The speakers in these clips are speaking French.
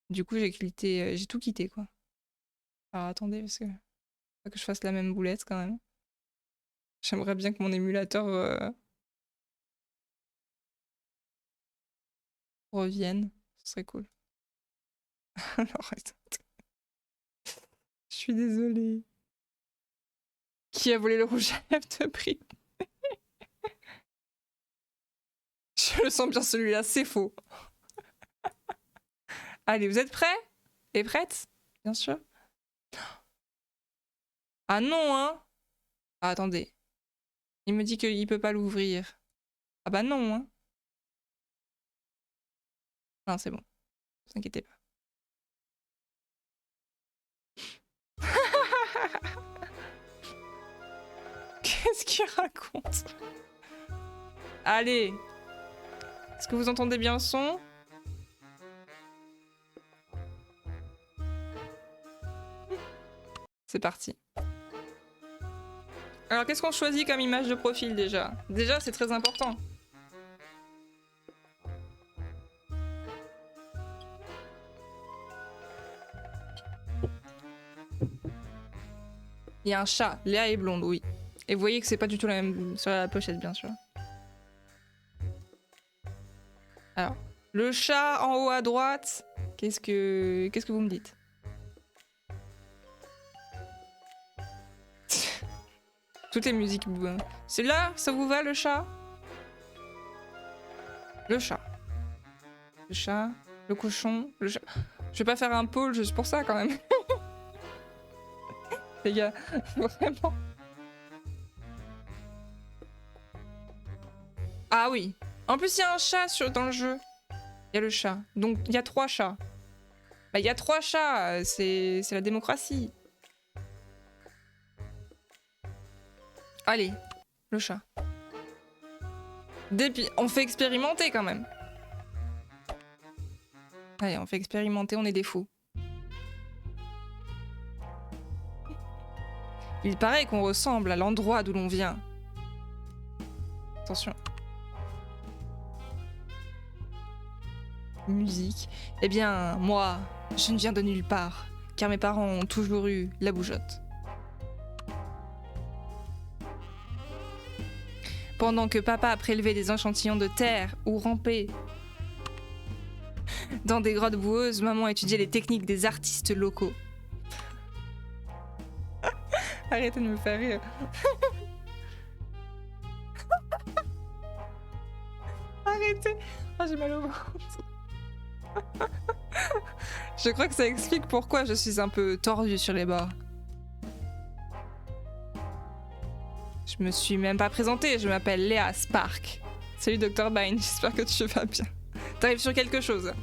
Du coup, j'ai tout quitté, quoi. Alors attendez, parce que faut que je fasse la même boulette quand même. J'aimerais bien que mon émulateur revienne. Ce serait cool. Alors, attends. Je suis désolée. Qui a volé le rouge à lèvres de Brie? Je le sens bien celui-là, c'est faux. Allez, vous êtes prêts? Et prêtes? Bien sûr. Ah non, hein? Ah, attendez. Il me dit qu'il peut pas l'ouvrir. Ah bah non, hein? Non, c'est bon. Ne vous inquiétez pas. Qu'est-ce qu'il raconte? Allez. Est-ce que vous entendez bien le son? C'est parti. Alors, qu'est-ce qu'on choisit comme image de profil déjà? Déjà, c'est très important. Il y a un chat. Léa est blonde, oui. Et vous voyez que c'est pas du tout la même sur la pochette, bien sûr. Alors, le chat en haut à droite, qu'est-ce que vous me dites? Toutes les musiques. C'est là, ça vous va le chat? Le chat. Le chat, le cochon, le chat. Je vais pas faire un pôle juste pour ça quand même. Les gars, vraiment. Ah oui. En plus, il y a un chat dans le jeu. Il y a le chat. Donc, il y a 3 chats. Bah, il y a 3 chats. C'est la démocratie. Allez, le chat. On fait expérimenter quand même. Allez, on fait expérimenter, on est des fous. Il paraît qu'on ressemble à l'endroit d'où l'on vient. Attention. Musique. Eh bien, moi, je ne viens de nulle part, car mes parents ont toujours eu la bougeotte. Pendant que papa a prélevé des échantillons de terre ou rampé dans des grottes boueuses, maman étudiait les techniques des artistes locaux. Arrêtez de me faire rire. Arrêtez. Oh, j'ai mal au ventre. Je crois que ça explique pourquoi je suis un peu tordue sur les bords. Je me suis même pas présentée, je m'appelle Léa Spark. Salut Dr Bine, j'espère que tu vas bien. T'arrives sur quelque chose.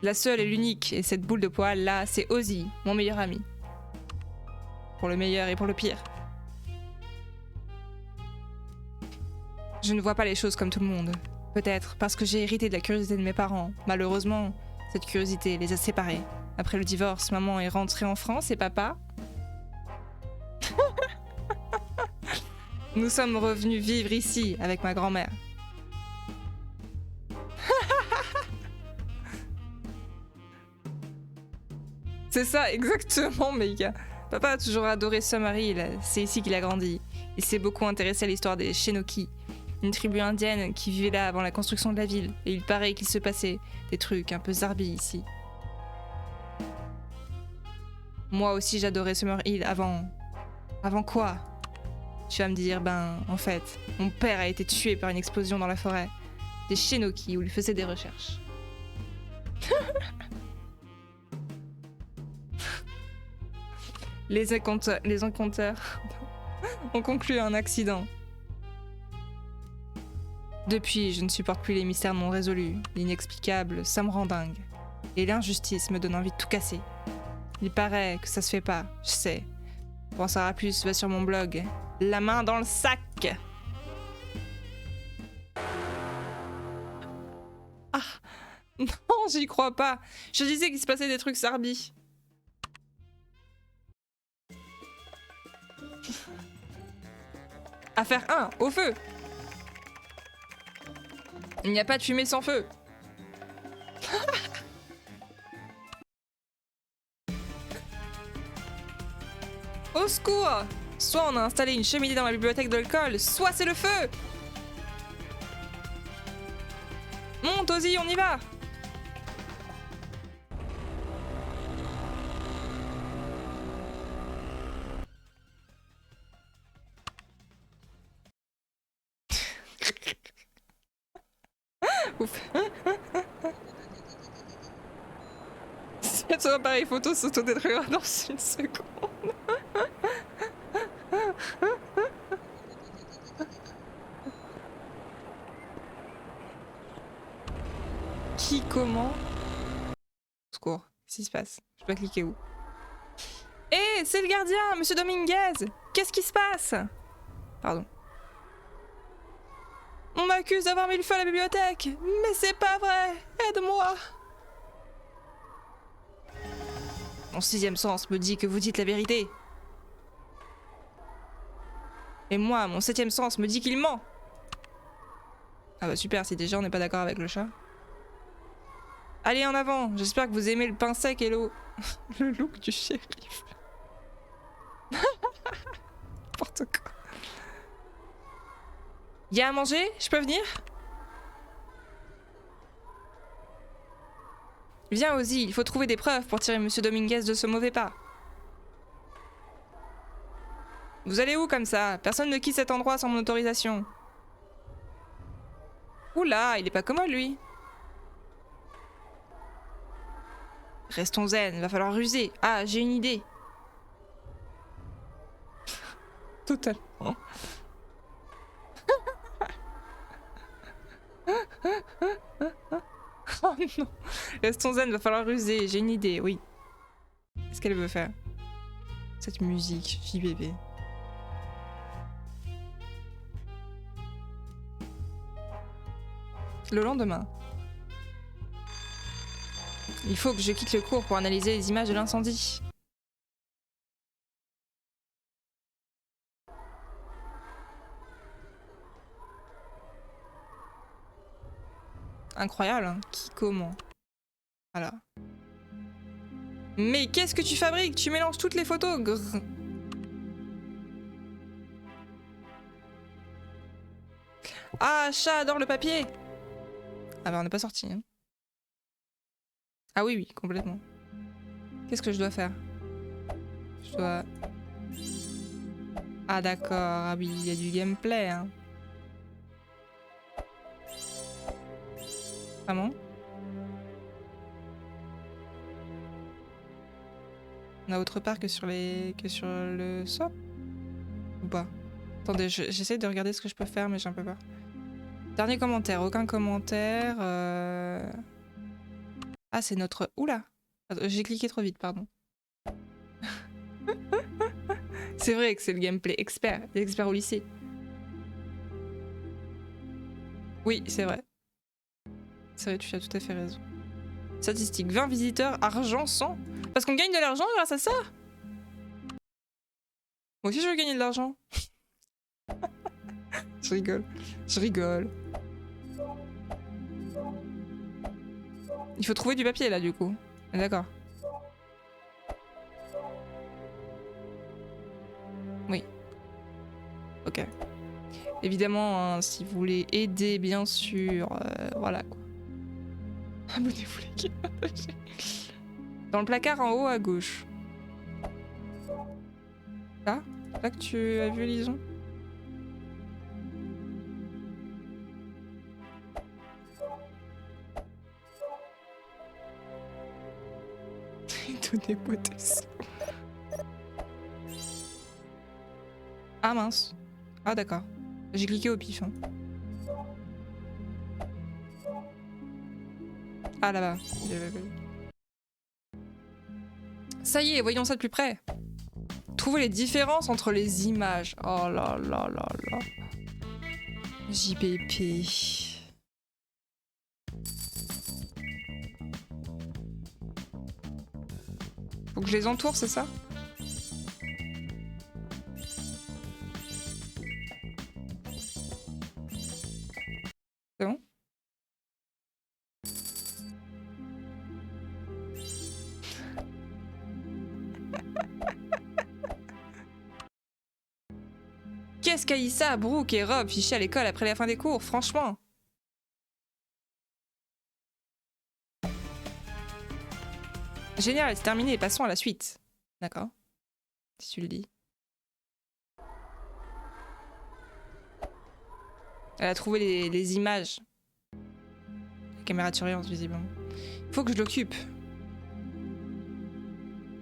La seule et l'unique, et cette boule de poil là, c'est Ozzy, mon meilleur ami. Pour le meilleur et pour le pire. Je ne vois pas les choses comme tout le monde. Peut-être parce que j'ai hérité de la curiosité de mes parents. Malheureusement, cette curiosité les a séparés. Après le divorce, maman est rentrée en France et papa... Nous sommes revenus vivre ici avec ma grand-mère. C'est ça, exactement, mes gars. Papa a toujours adoré Summerhill, c'est ici qu'il a grandi. Il s'est beaucoup intéressé à l'histoire des Chenokis, une tribu indienne qui vivait là avant la construction de la ville, et il paraît qu'il se passait des trucs un peu zarbi ici. Moi aussi j'adorais Summerhill avant... Avant quoi? Tu vas me dire, ben, en fait, mon père a été tué par une explosion dans la forêt des Chenokis où il faisait des recherches. Les enquêteurs ont conclu un accident. Depuis, je ne supporte plus les mystères non résolus. L'inexplicable, ça me rend dingue. Et l'injustice me donne envie de tout casser. Il paraît que ça se fait pas, je sais. Pour en savoir plus, va sur mon blog. La main dans le sac. Ah non, j'y crois pas. Je disais qu'il se passait des trucs sarbi. Affaire 1, au feu. Il n'y a pas de fumée sans feu. secours! Soit on a installé une cheminée dans la bibliothèque de l'école, soit c'est le feu! Monte, Ozzy, on y va! Ouf. Ton appareil photo s'autodétruira dans une seconde. Qui, comment? Secours, qu'est-ce qui se passe? Je dois cliquer où? Hé, c'est le gardien, monsieur Dominguez! Qu'est-ce qui se passe? Pardon. On m'accuse d'avoir mis le feu à la bibliothèque! Mais c'est pas vrai! Aide-moi! Mon sixième sens me dit que vous dites la vérité. Et moi, mon septième sens me dit qu'il ment. Ah bah super, si déjà on n'est pas d'accord avec le chat. Allez, en avant! J'espère que vous aimez le pain sec et l'eau. Le look du shérif. N'importe quoi. Y'a à manger? Je peux venir? Viens, Ozzy, il faut trouver des preuves pour tirer Monsieur Dominguez de ce mauvais pas. Vous allez où comme ça? Personne ne quitte cet endroit sans mon autorisation. Oula, il est pas commode lui. Restons zen, va falloir ruser. Ah, j'ai une idée. Totalement. Oh non. Restons zen, va falloir ruser. J'ai une idée, oui. Qu'est-ce qu'elle veut faire? Cette musique, JBB. Le lendemain. Il faut que je quitte le cours pour analyser les images de l'incendie. Incroyable, hein. Qui, comment? Voilà. Mais qu'est-ce que tu fabriques? Tu mélanges toutes les photos. Grrr. Ah, chat adore le papier. Ah bah on n'est pas sorti. Hein. Ah oui, oui, complètement. Qu'est-ce que je dois faire? Je dois... Ah d'accord, ah oui, il y a du gameplay. Hein. Vraiment? On a autre part que sur les... que sur le swap? Ou pas? Attendez, j'essaie de regarder ce que je peux faire, mais j'ai un peu peur. Dernier commentaire, aucun commentaire. Ah, c'est notre... Oula! J'ai cliqué trop vite, pardon. C'est vrai que c'est le gameplay expert, l'expert au lycée. Oui, c'est vrai. C'est vrai, tu as tout à fait raison. Statistique, 20 visiteurs, argent 100. Parce qu'on gagne de l'argent grâce à ça. Moi aussi je veux gagner de l'argent. Je rigole. Je rigole. Il faut trouver du papier là du coup. D'accord. Oui. Ok. Évidemment, hein, si vous voulez aider, bien sûr, voilà quoi. Abonnez-vous les gars. Dans le placard en haut à gauche. Là? Là que tu as vu Lison? Donnez-moi des sous. Ah mince. Ah d'accord. J'ai cliqué au pif. Hein. Ah là-bas. Ça y est, voyons ça de plus près. Trouvez les différences entre les images. Oh là là là là. JPP. Faut que je les entoure, c'est ça? C'est bon? qu'est-ce qu'Aïssa, Brooke et Rob fichaient à l'école après la fin des cours, franchement. Génial, c'est terminé, passons à la suite. D'accord. Si tu le dis. Elle a trouvé les images. La caméra de surveillance, visiblement. Faut que je l'occupe.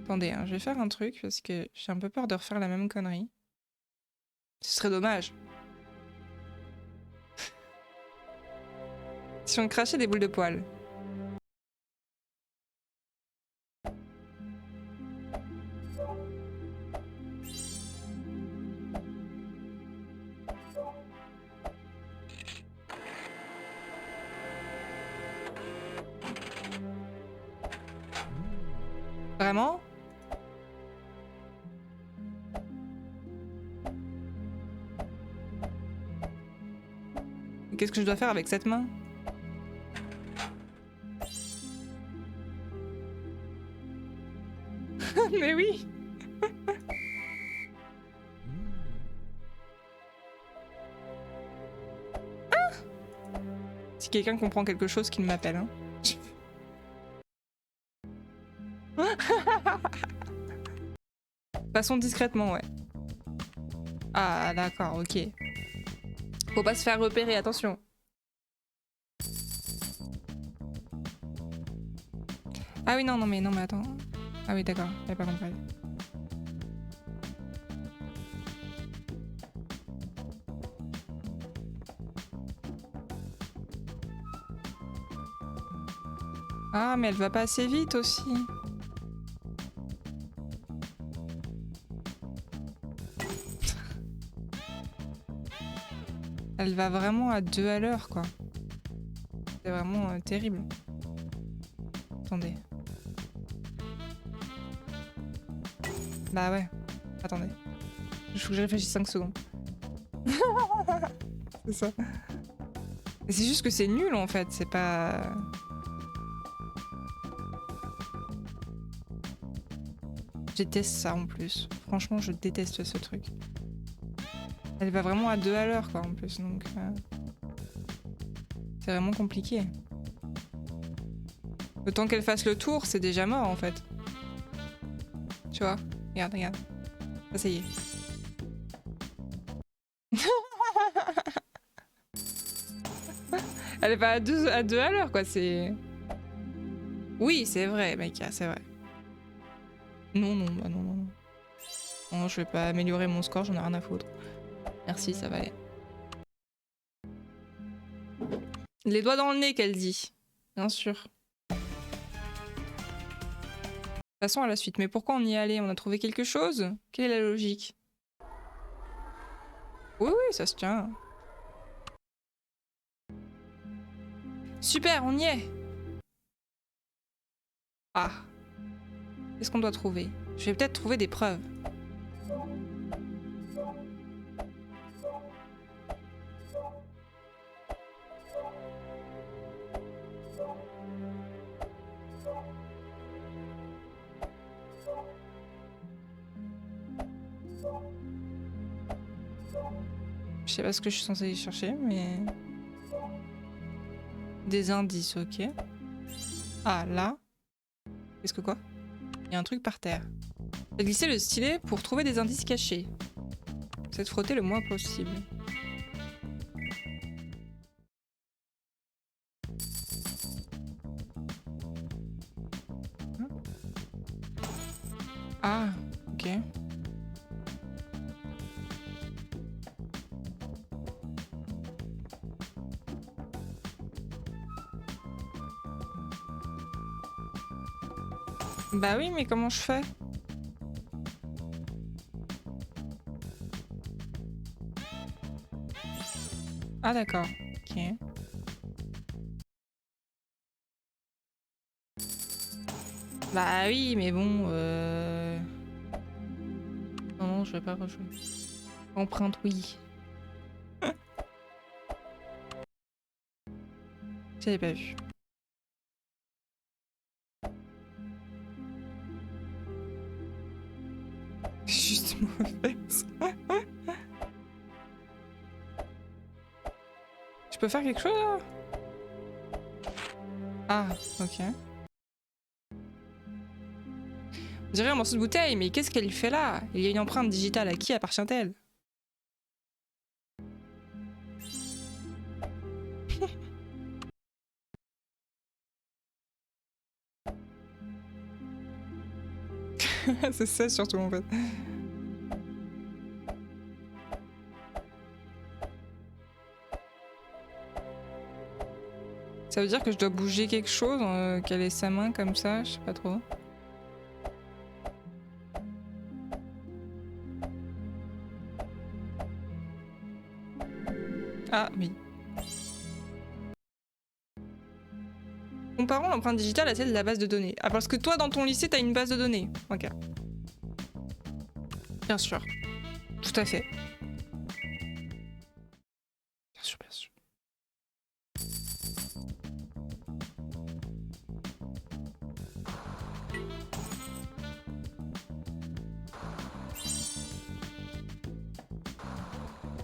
Attendez, hein, je vais faire un truc parce que j'ai un peu peur de refaire la même connerie. Ce serait dommage. Si on crachait des boules de poils. Vraiment? Qu'est-ce que je dois faire avec cette main? Mais oui. Ah, si quelqu'un comprend quelque chose, qu'il m'appelle. Hein. Passons discrètement, ouais. Ah, d'accord, ok. Faut pas se faire repérer, attention. Ah oui, non, mais attends. Ah oui, d'accord, j'avais pas compris. Ah, mais elle va pas assez vite aussi. Elle va vraiment à 2 à l'heure, quoi. C'est vraiment terrible. Attendez. Bah ouais. Attendez. Il faut que je réfléchisse 5 secondes. C'est ça. Et c'est juste que c'est nul, en fait. C'est pas... Je déteste ça, en plus. Franchement, je déteste ce truc. Elle va vraiment à 2 à l'heure, quoi, en plus, donc... C'est vraiment compliqué. Le temps qu'elle fasse le tour, c'est déjà mort, en fait. Tu vois? Regarde, regarde. Ça y est. Elle va à 2 à l'heure, quoi, c'est... Oui, c'est vrai, mec, c'est vrai. Non, bah non. Non, je vais pas améliorer mon score, j'en ai rien à foutre. Merci, ça va aller. Les doigts dans le nez, qu'elle dit. Bien sûr. Passons à la suite. Mais pourquoi on y est allé? On a trouvé quelque chose? Quelle est la logique? Oui, ça se tient. Super, on y est! Ah. Qu'est-ce qu'on doit trouver? Je vais peut-être trouver des preuves. Je sais pas ce que je suis censée y chercher, mais... Des indices, ok. Ah, là. Qu'est-ce que quoi? Il y a un truc par terre. J'ai glissé le stylet pour trouver des indices cachés. C'est de frotter le moins possible. Ah, ok. Bah oui, mais comment je fais? Ah d'accord, ok. Bah oui, mais bon... Non, je vais pas rejouer. Empreinte, oui. J'avais pas vu. Juste mauvaise. peux faire quelque chose là? Ah, ok. On dirait un morceau de bouteille, mais qu'est-ce qu'elle fait là? Il y a une empreinte digitale, à qui appartient-elle? C'est ça surtout en fait. Ça veut dire que je dois bouger quelque chose, qu'elle ait sa main comme ça, je sais pas trop. Ah oui. Comparons l'empreinte digitale à celle de la base de données. Ah parce que toi dans ton lycée t'as une base de données. Ok. Bien sûr. Tout à fait. Bien sûr, bien sûr.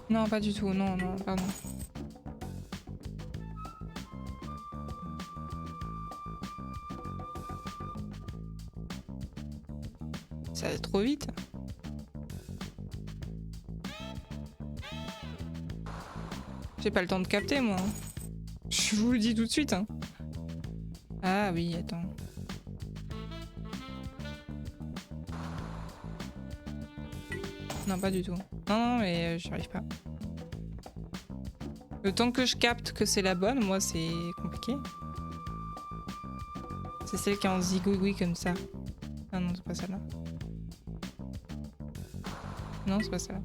Non, pas du tout. Non, non, pardon. Ça va trop vite. J'ai pas le temps de capter, moi. Je vous le dis tout de suite. Hein. Ah oui, attends. Non, pas du tout. Non, non, mais j'y arrive pas. Le temps que je capte que c'est la bonne, moi, c'est compliqué. C'est celle qui est en zigouigoui comme ça. Ah non, c'est pas celle-là. Non, c'est pas celle-là.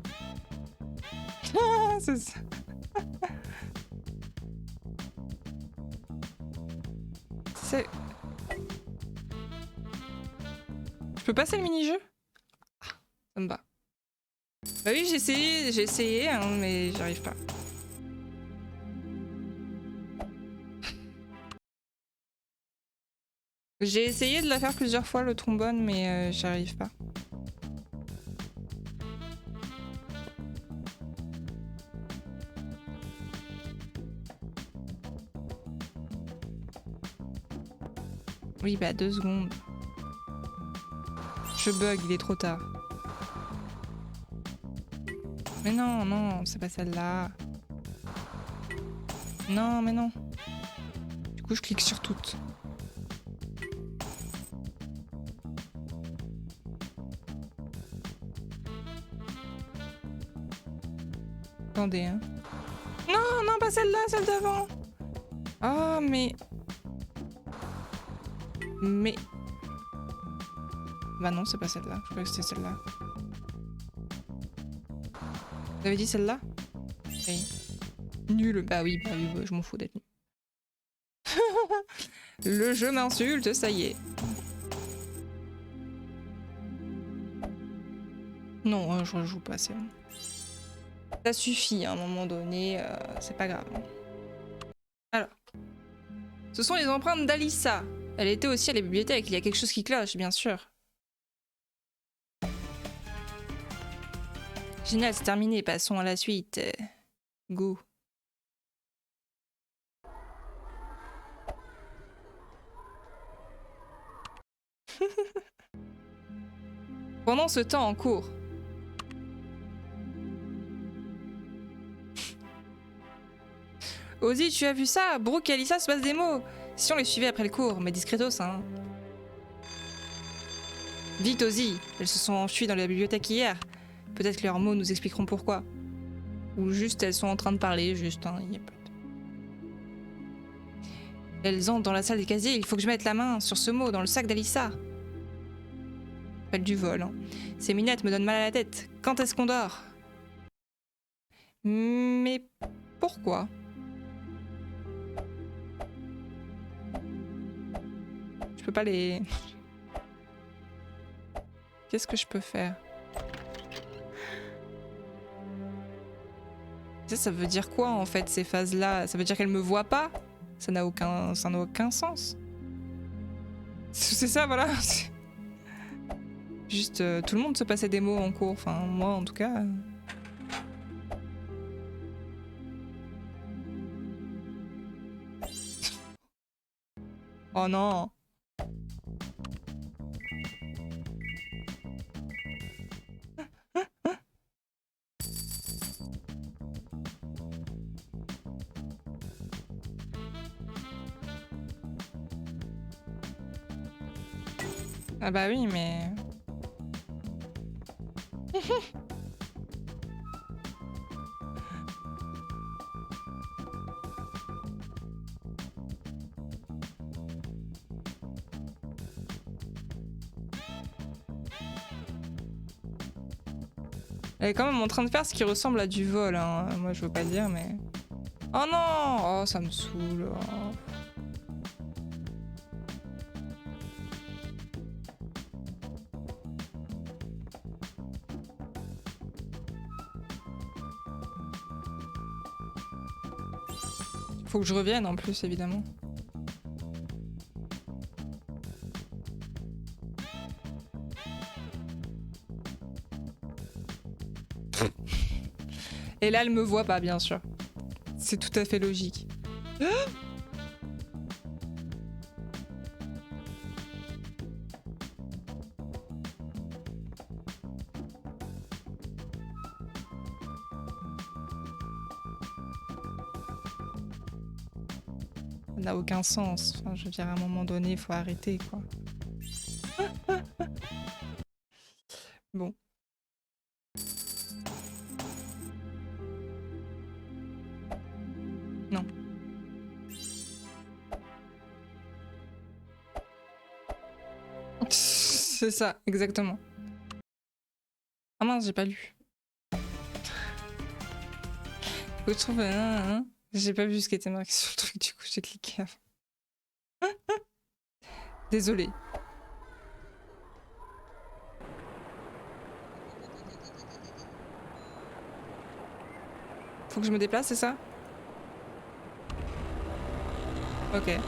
Ah, c'est ça. C'est... Je peux passer le mini-jeu? Ah, ça me va. Bah oui, j'ai essayé, hein, mais j'y arrive pas. J'ai essayé de la faire plusieurs fois le trombone, mais j'y arrive pas. Oui, bah 2 secondes. Je bug, il est trop tard. Mais non, non, c'est pas celle-là. Non, mais non. Du coup, je clique sur toutes. Attendez, hein. Non, non, pas celle-là, celle d'avant. Ah, mais... Mais... Bah non, c'est pas celle-là. Je croyais que c'était celle-là. Vous avez dit celle-là? Oui. Nul. Bah oui, bah, je m'en fous d'être nul. Le jeu m'insulte, ça y est. Non, je rejoue pas, c'est bon. Ça suffit, à un moment donné, c'est pas grave. Alors. Ce sont les empreintes d'Alissa. Elle était aussi à la bibliothèque, il y a quelque chose qui cloche, bien sûr. Génial, c'est terminé, passons à la suite. Go. Pendant ce temps en cours. Ozzy, tu as vu ça? Brooke et Alissa se passent des mots. Si on les suivait après le cours, mais discretos, hein. Vite, Ozzy. Elles se sont enfuies dans la bibliothèque hier. Peut-être que leurs mots nous expliqueront pourquoi. Ou juste elles sont en train de parler, juste, hein. Y a pas... Elles entrent dans la salle des casiers, il faut que je mette la main sur ce mot dans le sac d'Alissa. Appelle du vol, hein. Ces minettes me donnent mal à la tête. Quand est-ce qu'on dort? Mais pourquoi? Je peux pas les... Qu'est-ce que je peux faire? Ça veut dire quoi en fait ces phases-là? Ça veut dire qu'elle me voit pas? Ça n'a aucun sens. C'est ça, voilà. Juste, tout le monde se passait des mots en cours. Enfin, moi en tout cas. Oh non. Ah bah oui, mais... Elle est quand même en train de faire ce qui ressemble à du vol, hein. Moi, je veux pas dire, mais... Oh non! Oh, ça me saoule. Oh. Faut que je revienne en plus, évidemment. Et là, elle me voit pas, bien sûr. C'est tout à fait logique. Ça n'a aucun sens. Enfin, je veux dire, à un moment donné, il faut arrêter, quoi. Bon. Non. C'est ça, exactement. Ah mince, j'ai pas lu. Faut que je trouve... J'ai pas vu ce qui était marqué sur le truc, du coup j'ai cliqué avant. Désolée. Faut que je me déplace, c'est ça? Ok.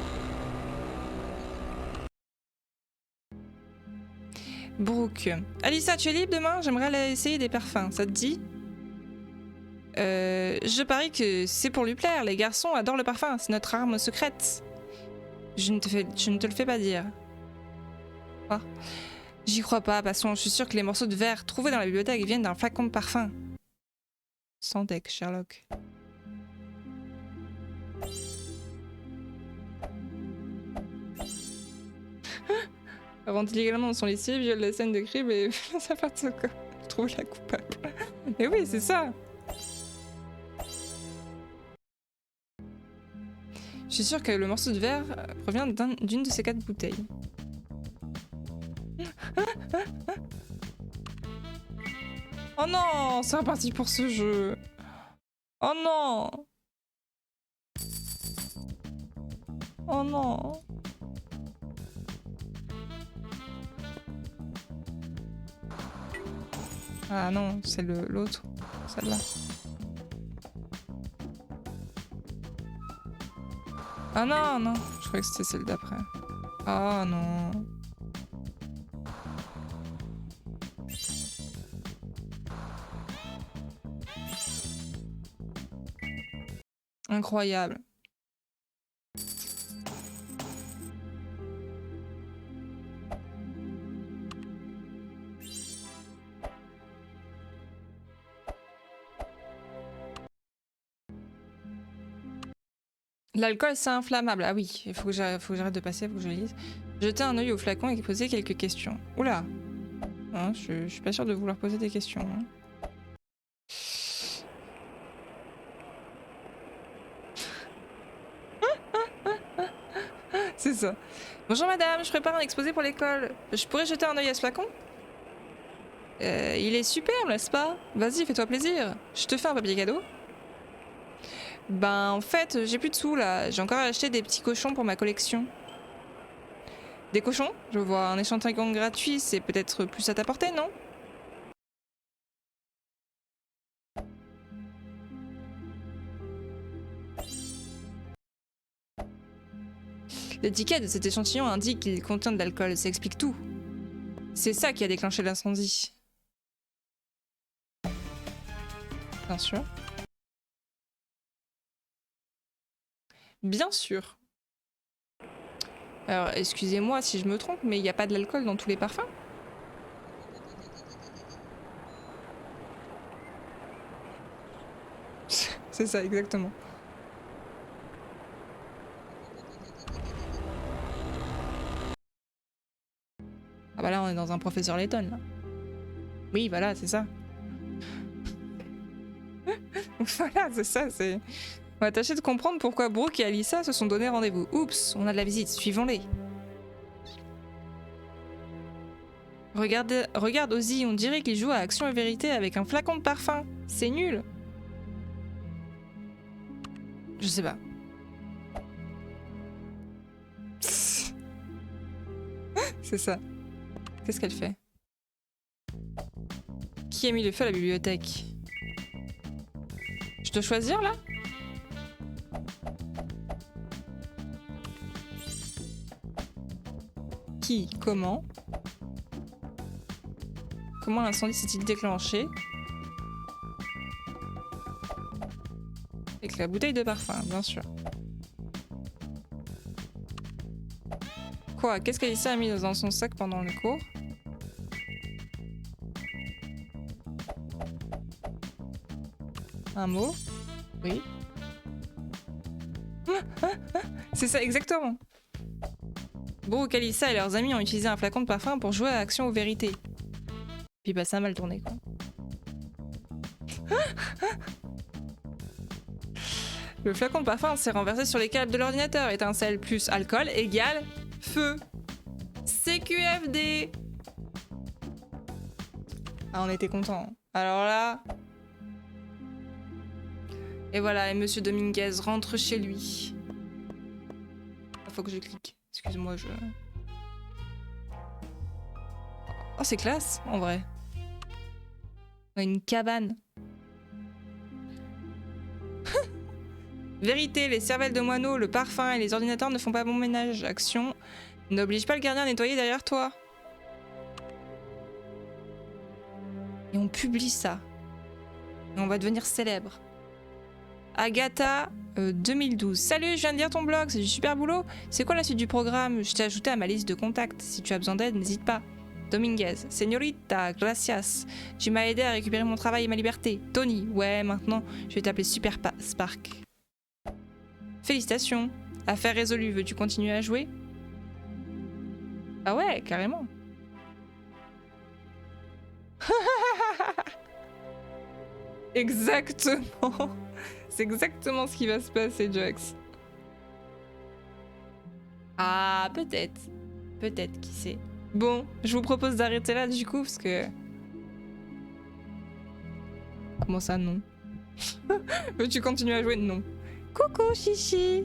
Brooke. Alissa, tu es libre demain? J'aimerais aller essayer des parfums, ça te dit? Je parie que c'est pour lui plaire. Les garçons adorent le parfum, c'est notre arme secrète. Je ne te le fais pas dire. Quoi? J'y crois pas, passons. Je suis sûre que les morceaux de verre trouvés dans la bibliothèque viennent d'un flacon de parfum. Sans deck, Sherlock. Avant illégalement dans son lycée, viole la scène de crime et ça part de ce corps. Je trouve la coupable. Mais oui, c'est ça. Je suis sûre que le morceau de verre provient d'une de ces 4 bouteilles. Oh non, c'est reparti pour ce jeu. Oh non. Oh non. Ah non, c'est l'autre. Celle-là. Ah non, non. Je croyais que c'était celle d'après. Oh non. Incroyable. L'alcool, c'est inflammable. Ah oui, il faut que j'arrête de passer, il faut que je lise. Jeter un œil au flacon et poser quelques questions. Oula. Hein, je suis pas sûre de vouloir poser des questions. Hein. C'est ça. Bonjour madame, je prépare un exposé pour l'école. Je pourrais jeter un œil à ce flacon? Il est superbe, n'est-ce pas? Vas-y, fais-toi plaisir. Je te fais un papier cadeau. Ben, en fait, j'ai plus de sous, là. J'ai encore acheté des petits cochons pour ma collection. Des cochons? Je vois un échantillon gratuit, c'est peut-être plus à ta portée, non? L'étiquette de cet échantillon indique qu'il contient de l'alcool, ça explique tout. C'est ça qui a déclenché l'incendie. Bien sûr. Bien sûr. Alors, excusez-moi si je me trompe, mais il n'y a pas de l'alcool dans tous les parfums? C'est ça, exactement. Ah bah là, on est dans un professeur Layton, là. Oui, voilà, c'est ça. Voilà, c'est ça, c'est... On va tâcher de comprendre pourquoi Brooke et Alyssa se sont donné rendez-vous. Oups, on a de la visite, suivons-les. Regarde Ozzy, on dirait qu'il joue à Action et Vérité avec un flacon de parfum. C'est nul. Je sais pas. C'est ça. Qu'est-ce qu'elle fait? Qui a mis le feu à la bibliothèque? Je dois choisir là? Qui? Comment? Comment l'incendie s'est-il déclenché? Avec la bouteille de parfum, bien sûr. Quoi? Qu'est-ce qu'Alyssa a mis dans son sac pendant le cours? Un mot? Oui. C'est ça, exactement. Brooke, Alyssa et leurs amis ont utilisé un flacon de parfum pour jouer à Action ou Vérité. Puis bah ça a mal tourné quoi. Le flacon de parfum s'est renversé sur les câbles de l'ordinateur. Étincelle plus alcool égale feu. CQFD. Ah on était contents. Alors là... Et voilà, et Monsieur Dominguez rentre chez lui. Faut que je clique. Excuse-moi, je... Oh, c'est classe, en vrai. On a une cabane. Vérité, les cervelles de moineaux, le parfum et les ordinateurs ne font pas bon ménage. Action, n'oblige pas le gardien à nettoyer derrière toi. Et on publie ça. Et on va devenir célèbre. Agatha 2012. Salut, je viens de lire ton blog, c'est du super boulot. C'est quoi la suite du programme? Je t'ai ajouté à ma liste de contacts. Si tu as besoin d'aide, n'hésite pas. Dominguez. Señorita, gracias. Tu m'as aidé à récupérer mon travail et ma liberté. Tony. Ouais, maintenant, je vais t'appeler Super Spark. Félicitations. Affaire résolue. Veux-tu continuer à jouer? Ah ouais, carrément. Exactement. C'est exactement ce qui va se passer, Jax. Ah, peut-être. Peut-être, qui sait. Bon, je vous propose d'arrêter là du coup, parce que... Comment ça, non? Veux-tu continuer à jouer? Non. Coucou, Chichi.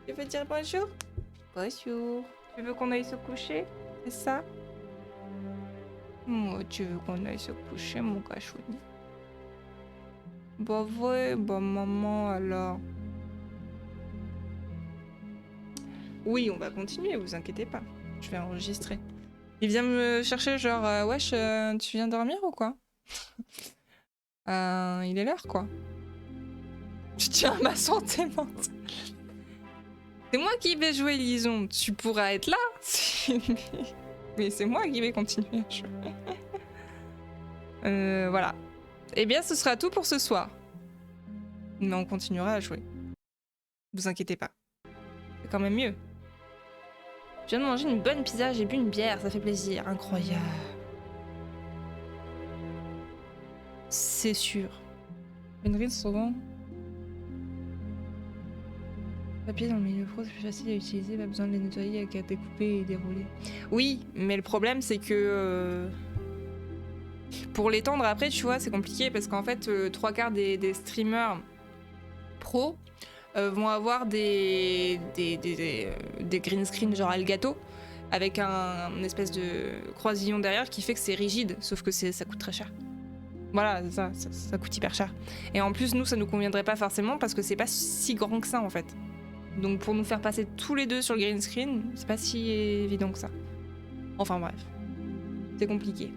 Tu veux dire bonjour? Bonjour. Tu veux qu'on aille se coucher? C'est ça? Oh, tu veux qu'on aille se coucher, mon cachouni? Bah ouais, bah maman, alors... Oui, on va continuer, vous inquiétez pas. Je vais enregistrer. Il vient me chercher genre, wesh, tu viens dormir ou quoi? Il est l'heure, quoi. Je tiens à ma santé mentale. C'est moi qui vais jouer Lison. Tu pourras être là, mais c'est moi qui vais continuer à jouer. Voilà. Eh bien, ce sera tout pour ce soir. Mais on continuera à jouer. Vous inquiétez pas. C'est quand même mieux. Je viens de manger une bonne pizza, j'ai bu une bière, ça fait plaisir. Incroyable. C'est sûr. Une ride souvent. Papier dans le milieu pro, c'est plus facile à utiliser, pas besoin de les nettoyer qu'à découper et dérouler. Oui, mais le problème c'est que... Pour l'étendre après, tu vois, c'est compliqué parce qu'en fait, 3/4 des streamers pro vont avoir des green screen genre Elgato avec une espèce de croisillon derrière qui fait que c'est rigide, sauf que ça coûte très cher. Voilà, ça coûte hyper cher. Et en plus, nous, ça nous conviendrait pas forcément parce que c'est pas si grand que ça en fait. Donc pour nous faire passer tous les deux sur le green screen, c'est pas si évident que ça. Enfin bref, c'est compliqué.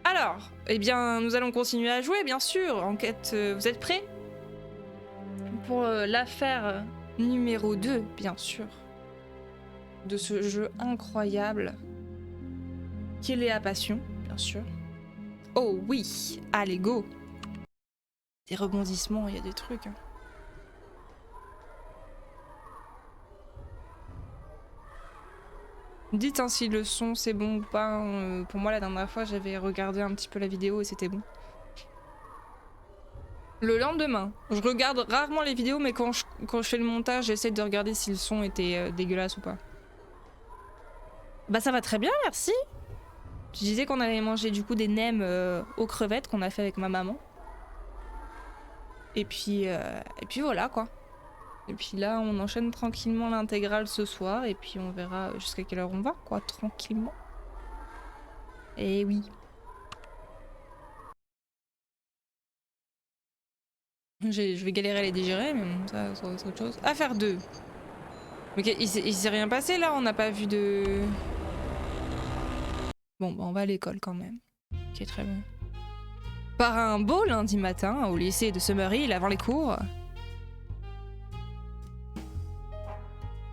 Alors, eh bien, nous allons continuer à jouer, bien sûr. Enquête, vous êtes prêts? pour l'affaire numéro 2, bien sûr, de ce jeu incroyable qui est Léa Passion, bien sûr. Oh oui, allez go. Des rebondissements, il y a des trucs. Dites hein, si le son c'est bon ou pas. Pour moi la dernière fois j'avais regardé un petit peu la vidéo et c'était bon. Le lendemain, je regarde rarement les vidéos mais quand je fais le montage j'essaie de regarder si le son était dégueulasse ou pas. Bah ça va très bien merci. Je disais qu'on allait manger du coup des nems aux crevettes qu'on a fait avec ma maman. Et puis voilà quoi. Et puis là, on enchaîne tranquillement l'intégrale ce soir et puis on verra jusqu'à quelle heure on va, quoi, tranquillement. Et oui. Je vais galérer à les digérer, mais bon, ça c'est autre chose. Affaire 2. Mais il s'est rien passé là, on n'a pas vu de... Bon, bah on va à l'école quand même. Ok, très bien. Par un beau lundi matin, au lycée de Summer Hill avant les cours...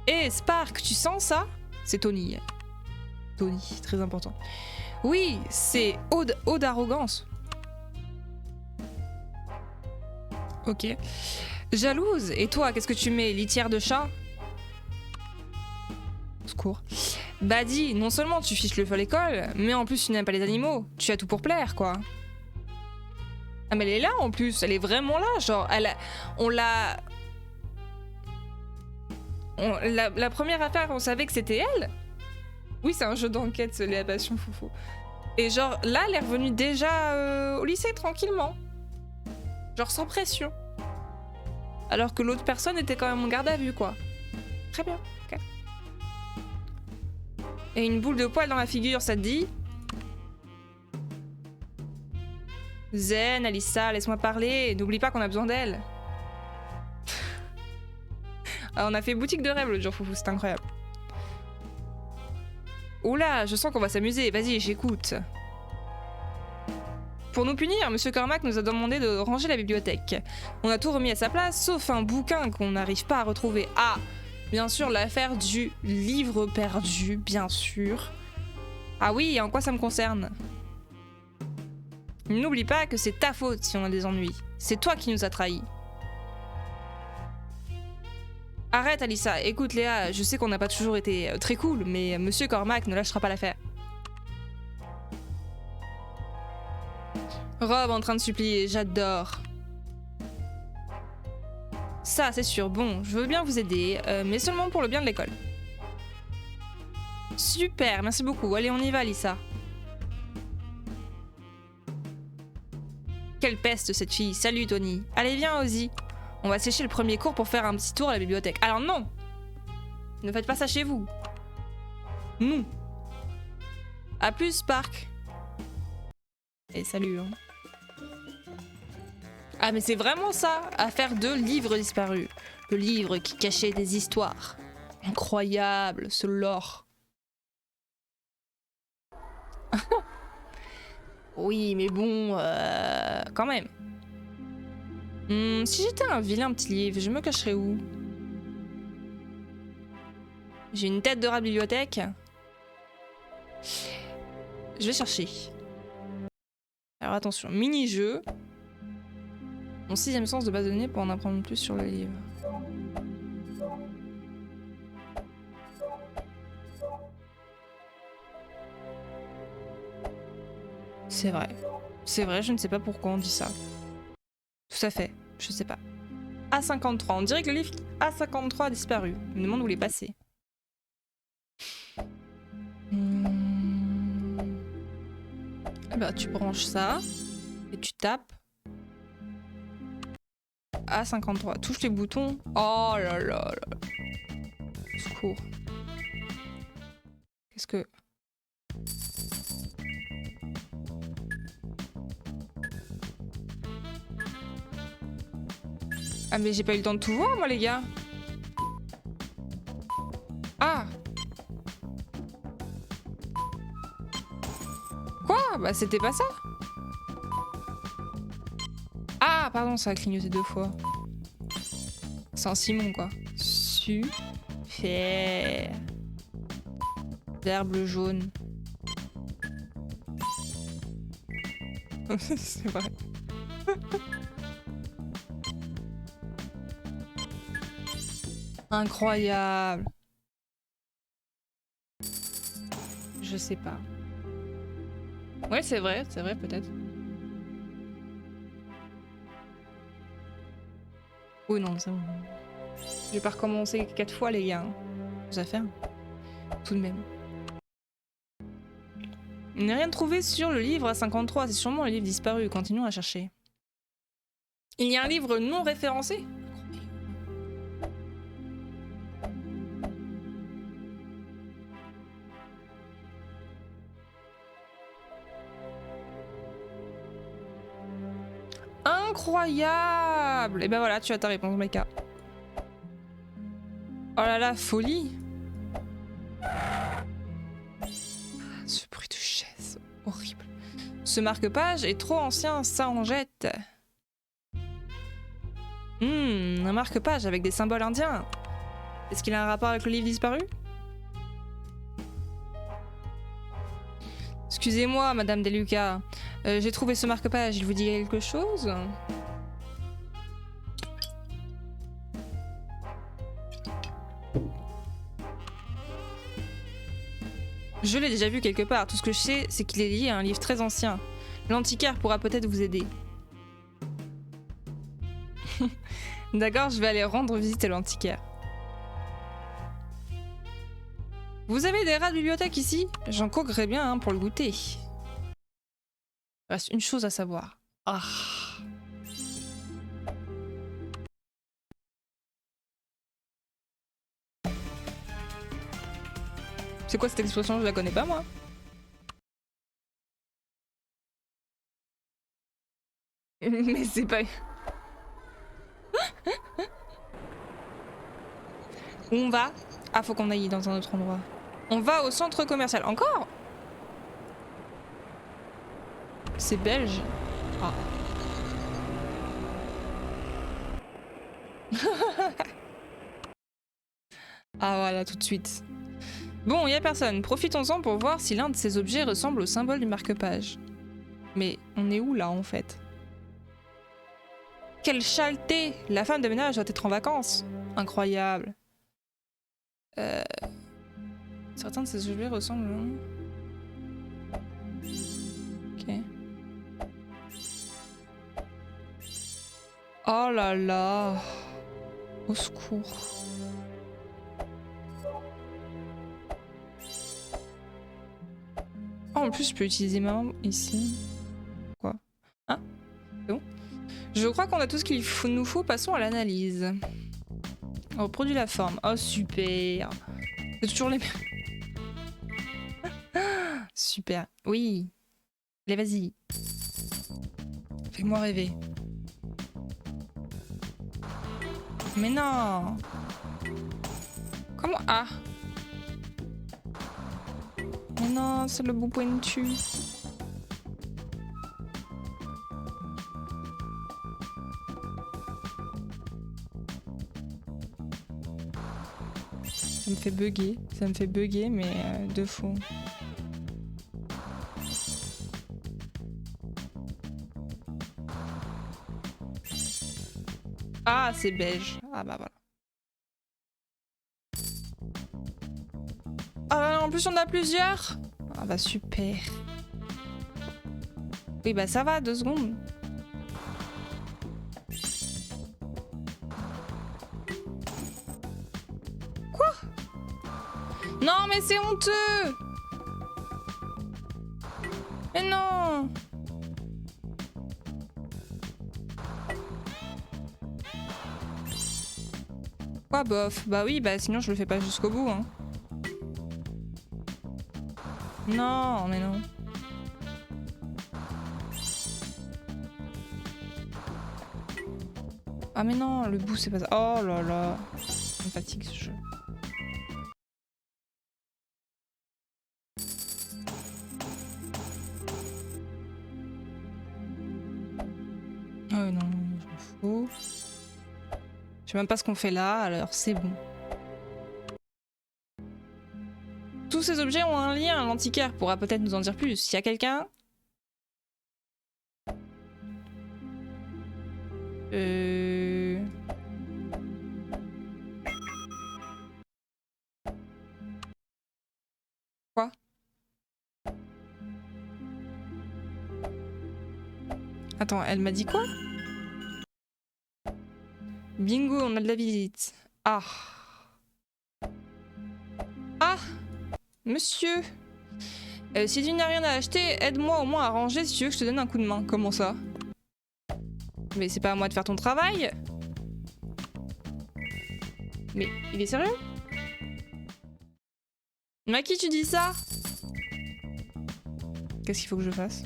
Hé, Spark, tu sens ça? C'est Tony. Tony, très important. Oui, c'est eau d'arrogance. Ok. Jalouse. Et toi, qu'est-ce que tu mets? Litière de chat? Au secours. Bah dis, non seulement tu fiches le feu à l'école, mais en plus tu n'aimes pas les animaux. Tu as tout pour plaire, quoi. Ah mais elle est là en plus, elle est vraiment là, genre, la première affaire, on savait que c'était elle. Oui, c'est un jeu d'enquête, ce Léa Passion Foufou. Et genre, là, elle est revenue déjà au lycée, tranquillement. Genre, sans pression. Alors que l'autre personne était quand même en garde à vue, quoi. Très bien, ok. Et une boule de poil dans la figure, ça te dit? Zen, Alissa, laisse-moi parler. N'oublie pas qu'on a besoin d'elle. Ah, on a fait boutique de rêve l'autre jour, Foufou, c'est incroyable. Oula, je sens qu'on va s'amuser. Vas-y, j'écoute. Pour nous punir, Monsieur Cormac nous a demandé de ranger la bibliothèque. On a tout remis à sa place, sauf un bouquin qu'on n'arrive pas à retrouver. Ah, bien sûr, l'affaire du livre perdu, bien sûr. Ah oui, et en quoi ça me concerne? N'oublie pas que c'est ta faute si on a des ennuis. C'est toi qui nous as trahis. Arrête, Alissa. Écoute, Léa, je sais qu'on n'a pas toujours été très cool, mais Monsieur Cormac ne lâchera pas l'affaire. Rob en train de supplier, j'adore. Ça, c'est sûr. Bon, je veux bien vous aider, mais seulement pour le bien de l'école. Super, merci beaucoup. Allez, on y va, Alissa. Quelle peste, cette fille. Salut, Tony. Allez, viens, Ozzy. On va sécher le premier cours pour faire un petit tour à la bibliothèque. Alors non! Ne faites pas ça chez vous. Non. A plus, Spark. Et salut. Hein. Ah mais c'est vraiment ça, affaire de livres disparus. Le livre qui cachait des histoires. Incroyable, ce lore. Oui, mais bon, quand même. Si j'étais un vilain petit livre, je me cacherais où? J'ai une tête de rat de bibliothèque. Je vais chercher. Alors attention, mini-jeu. Mon 6e sens de base de données pour en apprendre plus sur le livre. C'est vrai. C'est vrai, je ne sais pas pourquoi on dit ça. Tout à fait, je sais pas. A53, on dirait que le livre A53 a disparu. Je me demande où il est passé. Ah bah tu branches ça et tu tapes A53. Touche les boutons. Oh là là là. Secours. Qu'est-ce que... Ah mais j'ai pas eu le temps de tout voir moi les gars. Ah. Quoi? Bah c'était pas ça. Ah pardon, ça a clignoté 2 fois. C'est un Simon, quoi. Super. Vert, bleu, jaune. C'est vrai. Incroyable. Je sais pas. Ouais, c'est vrai peut-être. Oui, non, ça. Je vais pas recommencer 4 fois, les gars. Vous à faire. Tout de même. Il n'est rien trouvé sur le livre à 53. C'est sûrement le livre disparu. Continuons à chercher. Il y a un livre non référencé. Incroyable! Et ben voilà, tu as ta réponse, Meka. Oh là là, folie! Ce bruit de chaise, horrible. Ce marque-page est trop ancien, ça en jette. Un marque-page avec des symboles indiens. Est-ce qu'il a un rapport avec le livre disparu? Excusez-moi, Madame Deluca. J'ai trouvé ce marque-page, il vous dit quelque chose? Je l'ai déjà vu quelque part. Tout ce que je sais, c'est qu'il est lié à un livre très ancien. L'antiquaire pourra peut-être vous aider. D'accord, je vais aller rendre visite à l'antiquaire. Vous avez des rats de bibliothèque ici? J'en coquerais bien hein, pour le goûter. Il reste une chose à savoir. Ah. C'est quoi cette expression? Je la connais pas moi. Mais c'est pas... Où on va? Ah, faut qu'on aille dans un autre endroit. On va au centre commercial. Encore? C'est belge. Ah. Ah voilà, tout de suite. Bon, y a personne. Profitons-en pour voir si l'un de ces objets ressemble au symbole du marque-page. Mais on est où là en fait? Quelle chasteté! La femme de ménage doit être en vacances. Incroyable. Certains de ces objets ressemblent... Ok. Oh là là. Au secours. Oh, en plus, je peux utiliser ma main ici. Quoi? Ah, c'est bon. Je crois qu'on a tout ce qu'il nous faut. Passons à l'analyse. On reproduit la forme. Oh, super. C'est toujours les mêmes. Super. Oui. Allez, vas-y. Fais-moi rêver. Mais non. Comment? Ah. Mais non, c'est le bout pointu. Ça me fait bugger. Ça me fait bugger, mais de fou. Ah, c'est beige. Ah bah voilà. Ah, en plus, on a plusieurs. Ah bah super. Oui, bah ça va, 2 secondes. Quoi? Non, mais c'est honteux. Mais non. Quoi, bof? Bah oui, bah sinon je le fais pas jusqu'au bout, hein. Non, mais non. Ah mais non, le bout c'est pas ça. Oh là là. Ça me fatigue ce jeu. Oh non, je m'en fous. sais même pas ce qu'on fait là, alors c'est bon. Tous ces objets ont un lien, l'antiquaire pourra peut-être nous en dire plus. Y a quelqu'un? Quoi? Attends, elle m'a dit quoi? Bingo, on a de la visite. Ah. Ah! Monsieur! Si tu n'as rien à acheter, aide-moi au moins à ranger si tu veux que je te donne un coup de main. Comment ça? Mais c'est pas à moi de faire ton travail? Mais il est sérieux? Mais à qui tu dis ça? Qu'est-ce qu'il faut que je fasse?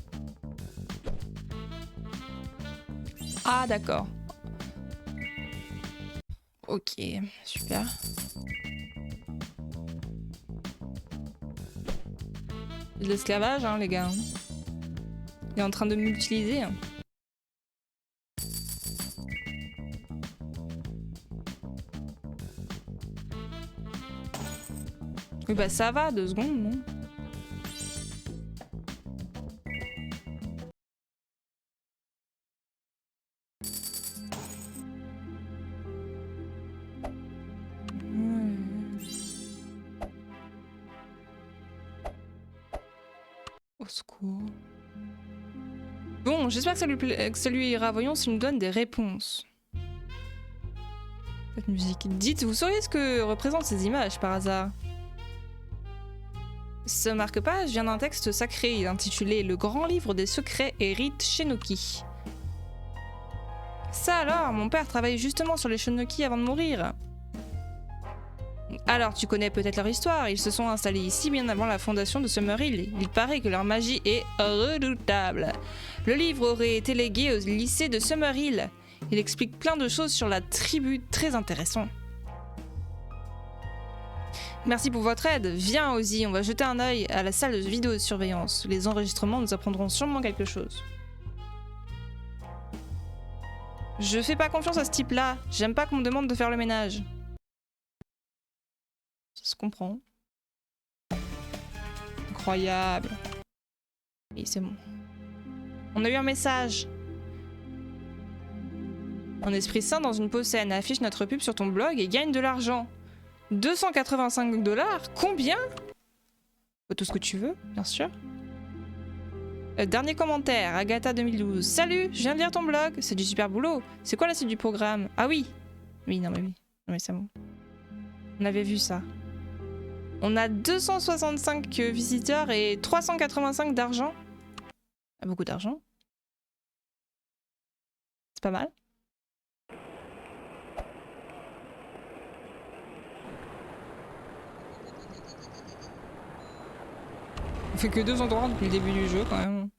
Ah d'accord. Ok, super. De l'esclavage, hein, les gars. Il est en train de m'utiliser. Oui, bah ça va, 2 secondes, non? Au secours. Bon, j'espère que ça lui ira. Voyons s'il nous donne des réponses. Cette musique. Dites, vous sauriez ce que représentent ces images par hasard? Ce marque-page vient d'un texte sacré intitulé Le Grand Livre des Secrets et Rites Shenoki. Ça alors, mon père travaillait justement sur les Shenoki avant de mourir. Alors tu connais peut-être leur histoire, ils se sont installés ici bien avant la fondation de Summerhill. Il paraît que leur magie est redoutable. Le livre aurait été légué au lycée de Summerhill. Il explique plein de choses sur la tribu, très intéressant. Merci pour votre aide. Viens Ozzy, on va jeter un œil à la salle de vidéosurveillance. Les enregistrements nous apprendront sûrement quelque chose. Je fais pas confiance à ce type-là. J'aime pas qu'on me demande de faire le ménage. Ça se comprend. Incroyable. Oui, c'est bon. On a eu un message. Un esprit sain dans une peau saine. Affiche notre pub sur ton blog et gagne de l'argent. 285 $? Combien? Tout ce que tu veux, bien sûr. Dernier commentaire, Agatha 2012. Salut, je viens de lire ton blog, c'est du super boulot. C'est quoi la suite du programme? Ah oui. Oui, non mais oui. Non mais c'est bon. On avait vu ça. On a 265 visiteurs et 385 d'argent. Beaucoup d'argent. C'est pas mal. On fait que 2 endroits depuis le début du jeu quand même.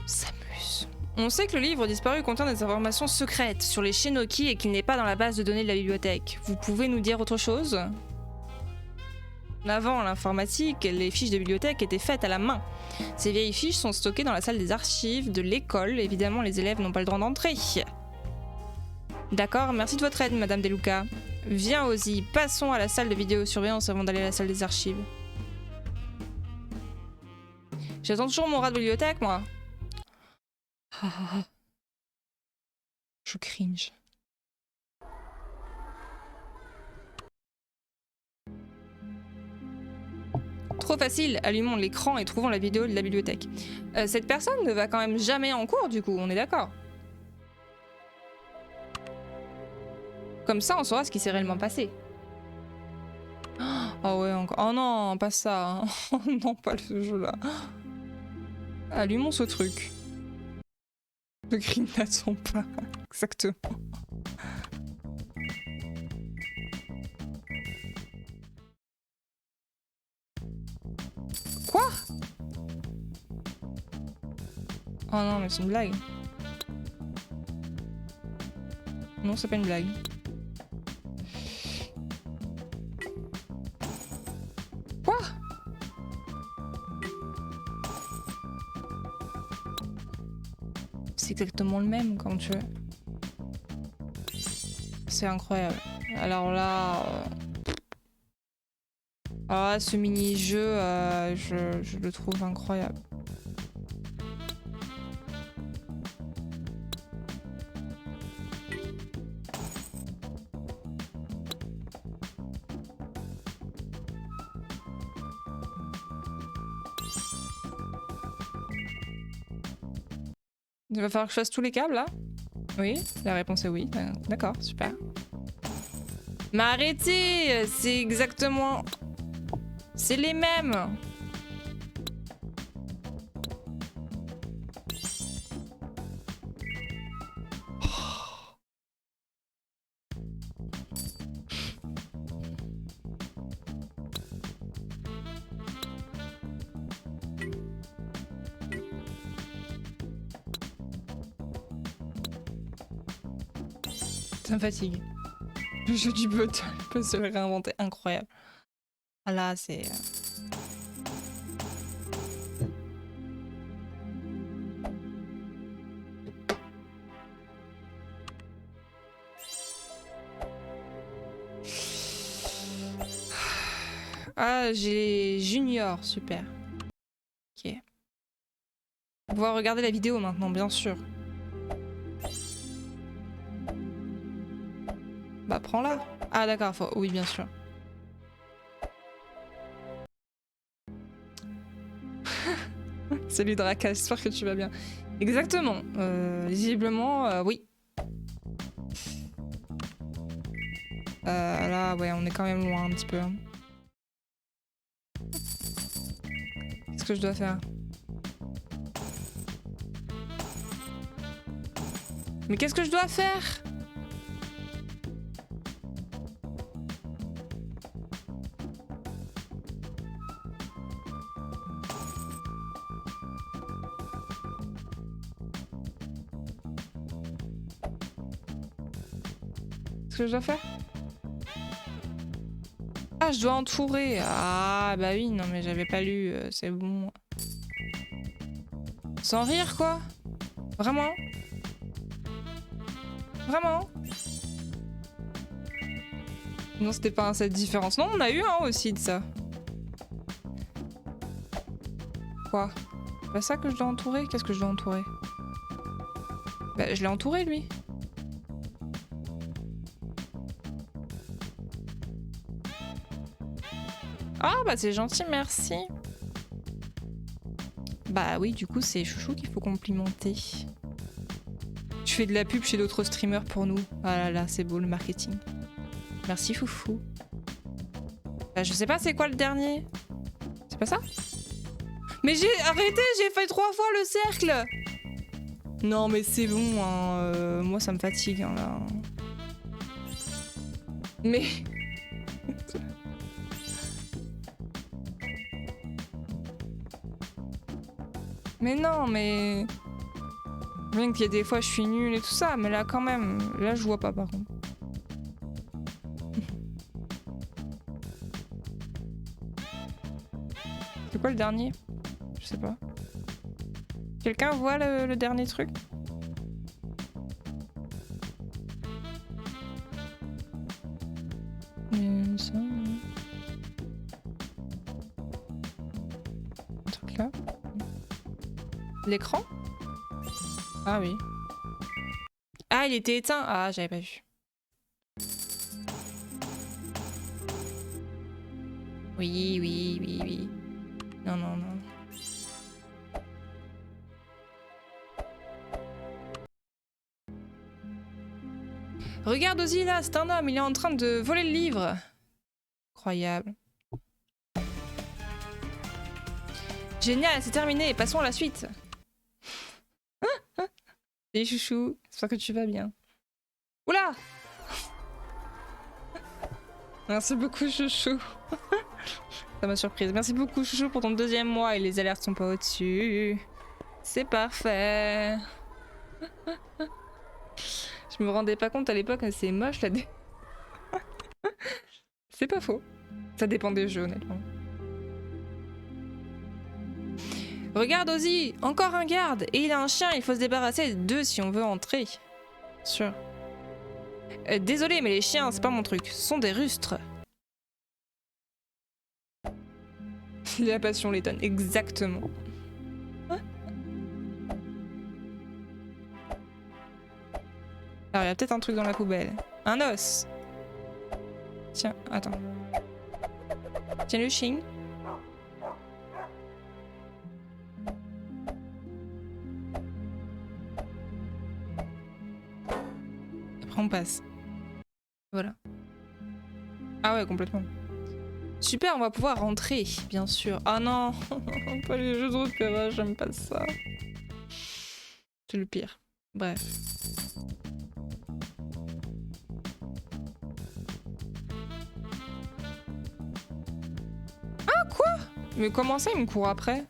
S'amuse. On sait que le livre disparu contient des informations secrètes sur les Shenoki et qu'il n'est pas dans la base de données de la bibliothèque. Vous pouvez nous dire autre chose? Avant l'informatique, les fiches de bibliothèque étaient faites à la main. Ces vieilles fiches sont stockées dans la salle des archives de l'école. Évidemment, les élèves n'ont pas le droit d'entrer. D'accord, merci de votre aide, Madame Deluca. Viens Ozzy, passons à la salle de vidéosurveillance avant d'aller à la salle des archives. J'attends toujours mon rat de bibliothèque, moi. Je cringe. Trop facile, allumons l'écran et trouvons la vidéo de la bibliothèque. Cette personne ne va quand même jamais en cours, du coup, on est d'accord. Comme ça, on saura ce qui s'est réellement passé. Oh ouais, encore. Oh non, pas ça. Oh non, pas ce jeu-là. Allumons ce truc. Le crime n'attend pas. Exactement. Quoi? Oh non, mais c'est une blague. Non, c'est pas une blague. Quoi? C'est exactement le même quand tu veux. C'est incroyable. Alors là... Alors là, ce mini-jeu, je le trouve incroyable. Il va falloir que je fasse tous les câbles là? Oui, la réponse est oui. D'accord, super. Mais arrêtez! C'est exactement... C'est les mêmes! Ça me fatigue. Le jeu du bottle peut se le réinventer, incroyable. Ah là, c'est... Ah, j'ai Junior, super. Ok. On va pouvoir regarder la vidéo maintenant, bien sûr. Bah prends-la. Ah d'accord, faut... oui bien sûr. Salut Draka, j'espère que tu vas bien. Exactement, visiblement, oui. Là, ouais, on est quand même loin un petit peu. Qu'est-ce que je dois faire? Mais qu'est-ce que je dois faire? Qu'est-ce que je dois faire? Ah, je dois entourer. Ah, bah oui, non, mais j'avais pas lu, c'est bon. Sans rire, quoi? Vraiment? Vraiment? Non, c'était pas cette différence. Non, on a eu un aussi de ça. Quoi? C'est pas ça que je dois entourer? Qu'est-ce que je dois entourer? Bah, je l'ai entouré, lui. Ah, bah c'est gentil, merci. Bah oui, du coup, c'est Chouchou qu'il faut complimenter. Tu fais de la pub chez d'autres streamers pour nous. Ah là là, c'est beau le marketing. Merci Foufou. Bah, je sais pas, c'est quoi le dernier? C'est pas ça? Mais j'ai arrêté, j'ai fait 3 fois le cercle. Non mais c'est bon, hein, moi ça me fatigue hein, là. Mais... mais non, mais... Bien qu'il y ait des fois je suis nulle et tout ça, mais là quand même, là je vois pas par contre. C'est quoi le dernier? Je sais pas. Quelqu'un voit le dernier truc? Ça... Un truc là. L'écran? Ah oui. Ah, il était éteint. Ah, j'avais pas vu. Oui, oui, oui, oui. Non, non, non. Regarde Ozzy là, c'est un homme, il est en train de voler le livre. Incroyable. Génial, c'est terminé, passons à la suite. Salut chouchou, j'espère que tu vas bien. Oula! Merci beaucoup chouchou. Ça m'a surprise. Merci beaucoup chouchou pour ton 2e mois et les alertes sont pas au-dessus. C'est parfait. Je me rendais pas compte à l'époque, c'est moche là. C'est pas faux. Ça dépend des jeux honnêtement. Regarde Ozzy, encore un garde. Et il a un chien, il faut se débarrasser d'eux si on veut entrer. Sûr. Désolé, mais les chiens, c'est pas mon truc. Ce sont des rustres. La passion l'étonne, exactement. Alors, il y a peut-être un truc dans la poubelle. Un os. Tiens, attends. Tiens le chien. Après, on passe. Voilà. Ah ouais, complètement. Super, on va pouvoir rentrer, bien sûr. Ah non, pas les jeux de repérage, j'aime pas ça. C'est le pire. Bref. Ah, quoi? Mais comment ça, il me court après?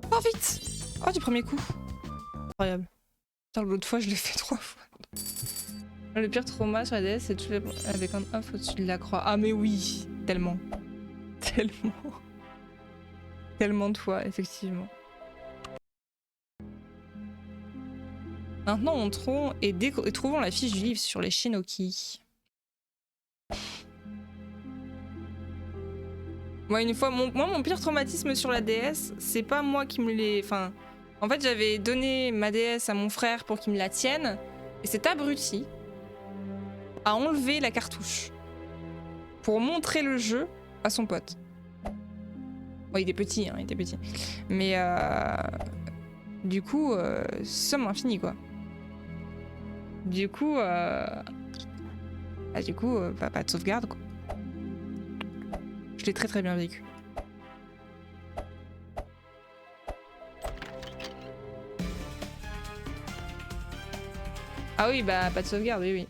Oh, vite! Oh, du premier coup. Incroyable. Putain, l'autre fois, je l'ai fait 3 fois. Le pire trauma sur la DS, c'est tout avec un off au-dessus de la croix. Ah mais oui, tellement. Tellement. Tellement de fois, effectivement. Maintenant, entrons et trouvons la fiche du livre sur les Shinoki. Moi, une fois, mon pire traumatisme sur la DS, c'est pas moi qui me l'ai... Enfin, en fait, j'avais donné ma DS à mon frère pour qu'il me la tienne, et cet abruti a enlevé la cartouche pour montrer le jeu à son pote. Bon, il était petit, hein, il était petit. Mais du coup, somme infinie, quoi. Du coup, pas de sauvegarde, quoi. Je l'ai très très bien vécu. Ah oui, bah pas de sauvegarde, oui, oui.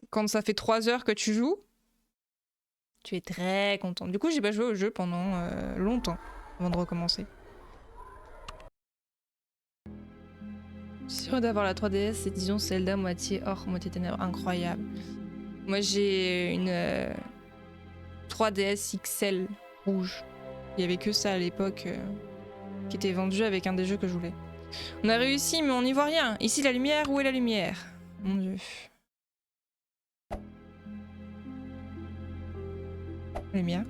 Quand ça fait 3 heures que tu joues, tu es très content. Du coup, j'ai pas joué au jeu pendant longtemps avant de recommencer. Sûr d'avoir la 3DS, c'est disons Zelda moitié or, moitié ténèbres. Incroyable. Moi, j'ai une 3DS XL rouge. Il y avait que ça à l'époque qui était vendu avec un des jeux que je voulais. On a réussi, mais on n'y voit rien. Ici, la lumière, où est la lumière? Mon dieu. Lumière.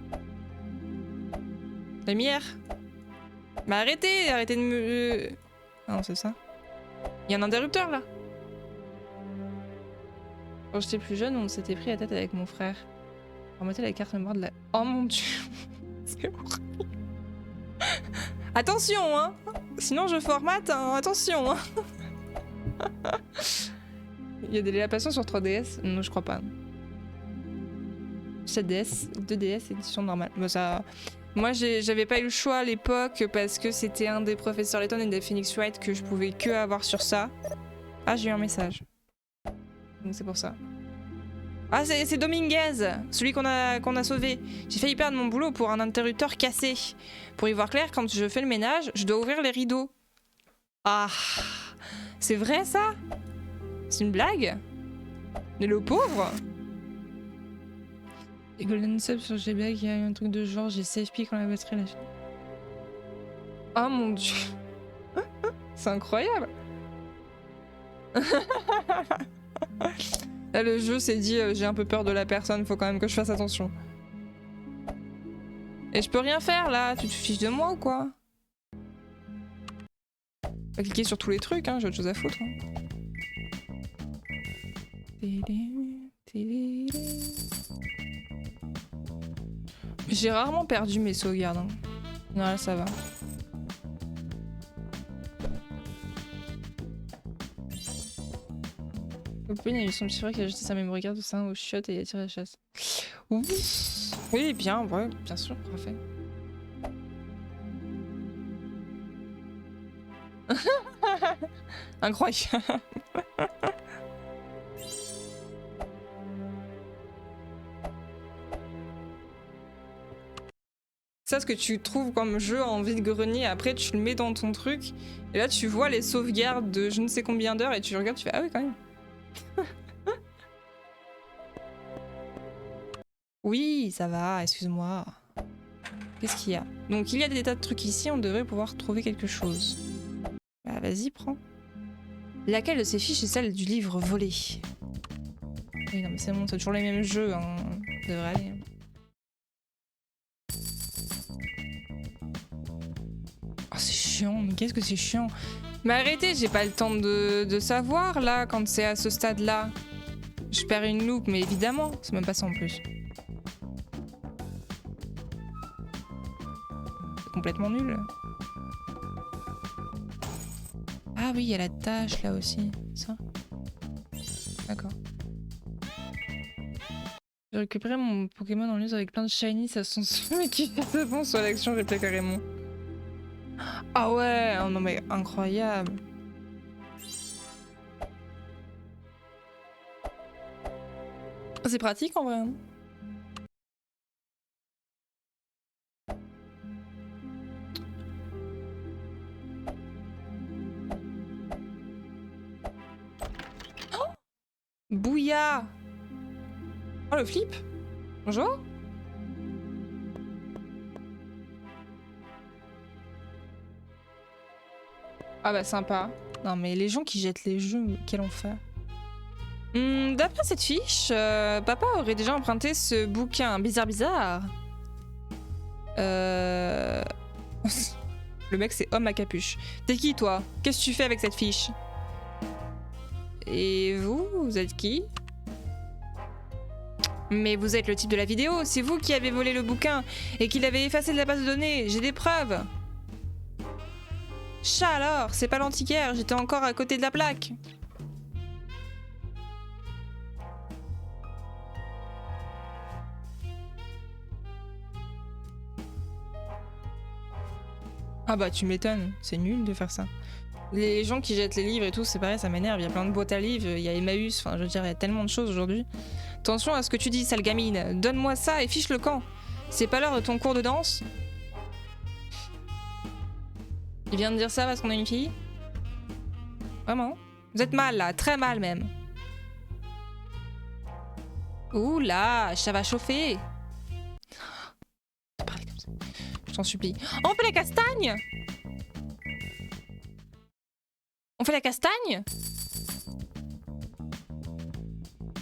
Lumière. Bah arrêtez de me... Ah non, c'est ça. Il y a un interrupteur là. Quand j'étais plus jeune, on s'était pris la tête avec mon frère. On mettait la carte mémoire de la... Oh mon dieu. C'est horrible. Attention, hein. Sinon je formate, hein. Attention, hein. Il y a des lapations sur 3DS? Non, je crois pas. 7DS, 2DS, édition normale. Bah, ça... Moi, j'avais pas eu le choix à l'époque parce que c'était un des professeurs Layton et des Phoenix Wright que je pouvais que avoir sur ça. Ah, j'ai eu un message. Donc c'est pour ça. Ah, c'est Dominguez, celui qu'on a sauvé. J'ai failli perdre mon boulot pour un interrupteur cassé. Pour y voir clair, quand je fais le ménage, je dois ouvrir les rideaux. Ah, c'est vrai ça? C'est une blague? Mais le pauvre? Et Golden Sub sur GBA, il y a eu un truc de genre, j'ai safety quand la batterie l'a fait. Oh mon dieu. C'est incroyable. Là, le jeu s'est dit, j'ai un peu peur de la personne, faut quand même que je fasse attention. Et je peux rien faire là, tu te fiches de moi ou quoi? Pas cliquer sur tous les trucs, hein, j'ai autre chose à foutre. Hein. J'ai rarement perdu mes sauvegardes. Hein. Non, là ça va. Open a eu son petit frère qui a jeté sa memory card au sein au shot et il a tiré la chasse. Oui, oui, bien, ouais, bien sûr, parfait. Incroyable. Ça, ce que tu trouves comme jeu en vide-grenier, après tu le mets dans ton truc, et là tu vois les sauvegardes de je ne sais combien d'heures, et tu regardes, tu fais ah oui, quand même. Oui, ça va, excuse-moi. Qu'est-ce qu'il y a? Donc il y a des tas de trucs ici, on devrait pouvoir trouver quelque chose. Bah vas-y, prends. Laquelle de ces fiches est celle du livre volé? Oui, non, mais c'est bon, c'est toujours les mêmes jeux, hein. Ça devrait aller. Oh, c'est chiant, mais qu'est-ce que c'est chiant. Mais arrêtez, j'ai pas le temps de savoir, là, quand c'est à ce stade-là. Je perds une loupe, mais évidemment, c'est même pas ça en plus. C'est complètement nul. Ah oui, il y a la tâche là aussi, ça. D'accord. J'ai récupéré mon Pokémon en luz avec plein de shiny, ça sent mais qui fait bon sur l'action replay carrément. Ah ouais, oh non mais incroyable. C'est pratique en vrai. Hein. Oh Bouya. Oh le flip. Bonjour. Ah bah sympa. Non mais les gens qui jettent les jeux, quel enfer. D'après cette fiche, papa aurait déjà emprunté ce bouquin bizarre. Le mec c'est homme à capuche. T'es qui toi? Qu'est-ce que tu fais avec cette fiche? Et vous êtes qui? Mais vous êtes le type de la vidéo, c'est vous qui avez volé le bouquin et qui l'avez effacé de la base de données, j'ai des preuves. Chat alors, c'est pas l'antiquaire, j'étais encore à côté de la plaque. Ah bah tu m'étonnes, c'est nul de faire ça. Les gens qui jettent les livres et tout, c'est pareil, ça m'énerve, il y a plein de boîtes à livres, il y a Emmaüs, enfin je veux dire, il y a tellement de choses aujourd'hui. Attention à ce que tu dis, sale gamine, donne-moi ça et fiche le camp. C'est pas l'heure de ton cours de danse? Il vient de dire ça parce qu'on a une fille? Vraiment? Vous êtes mal là, très mal même. Ouh là, ça va chauffer. Parlez comme ça. Je t'en supplie. Oh, on fait la castagne? On fait la castagne?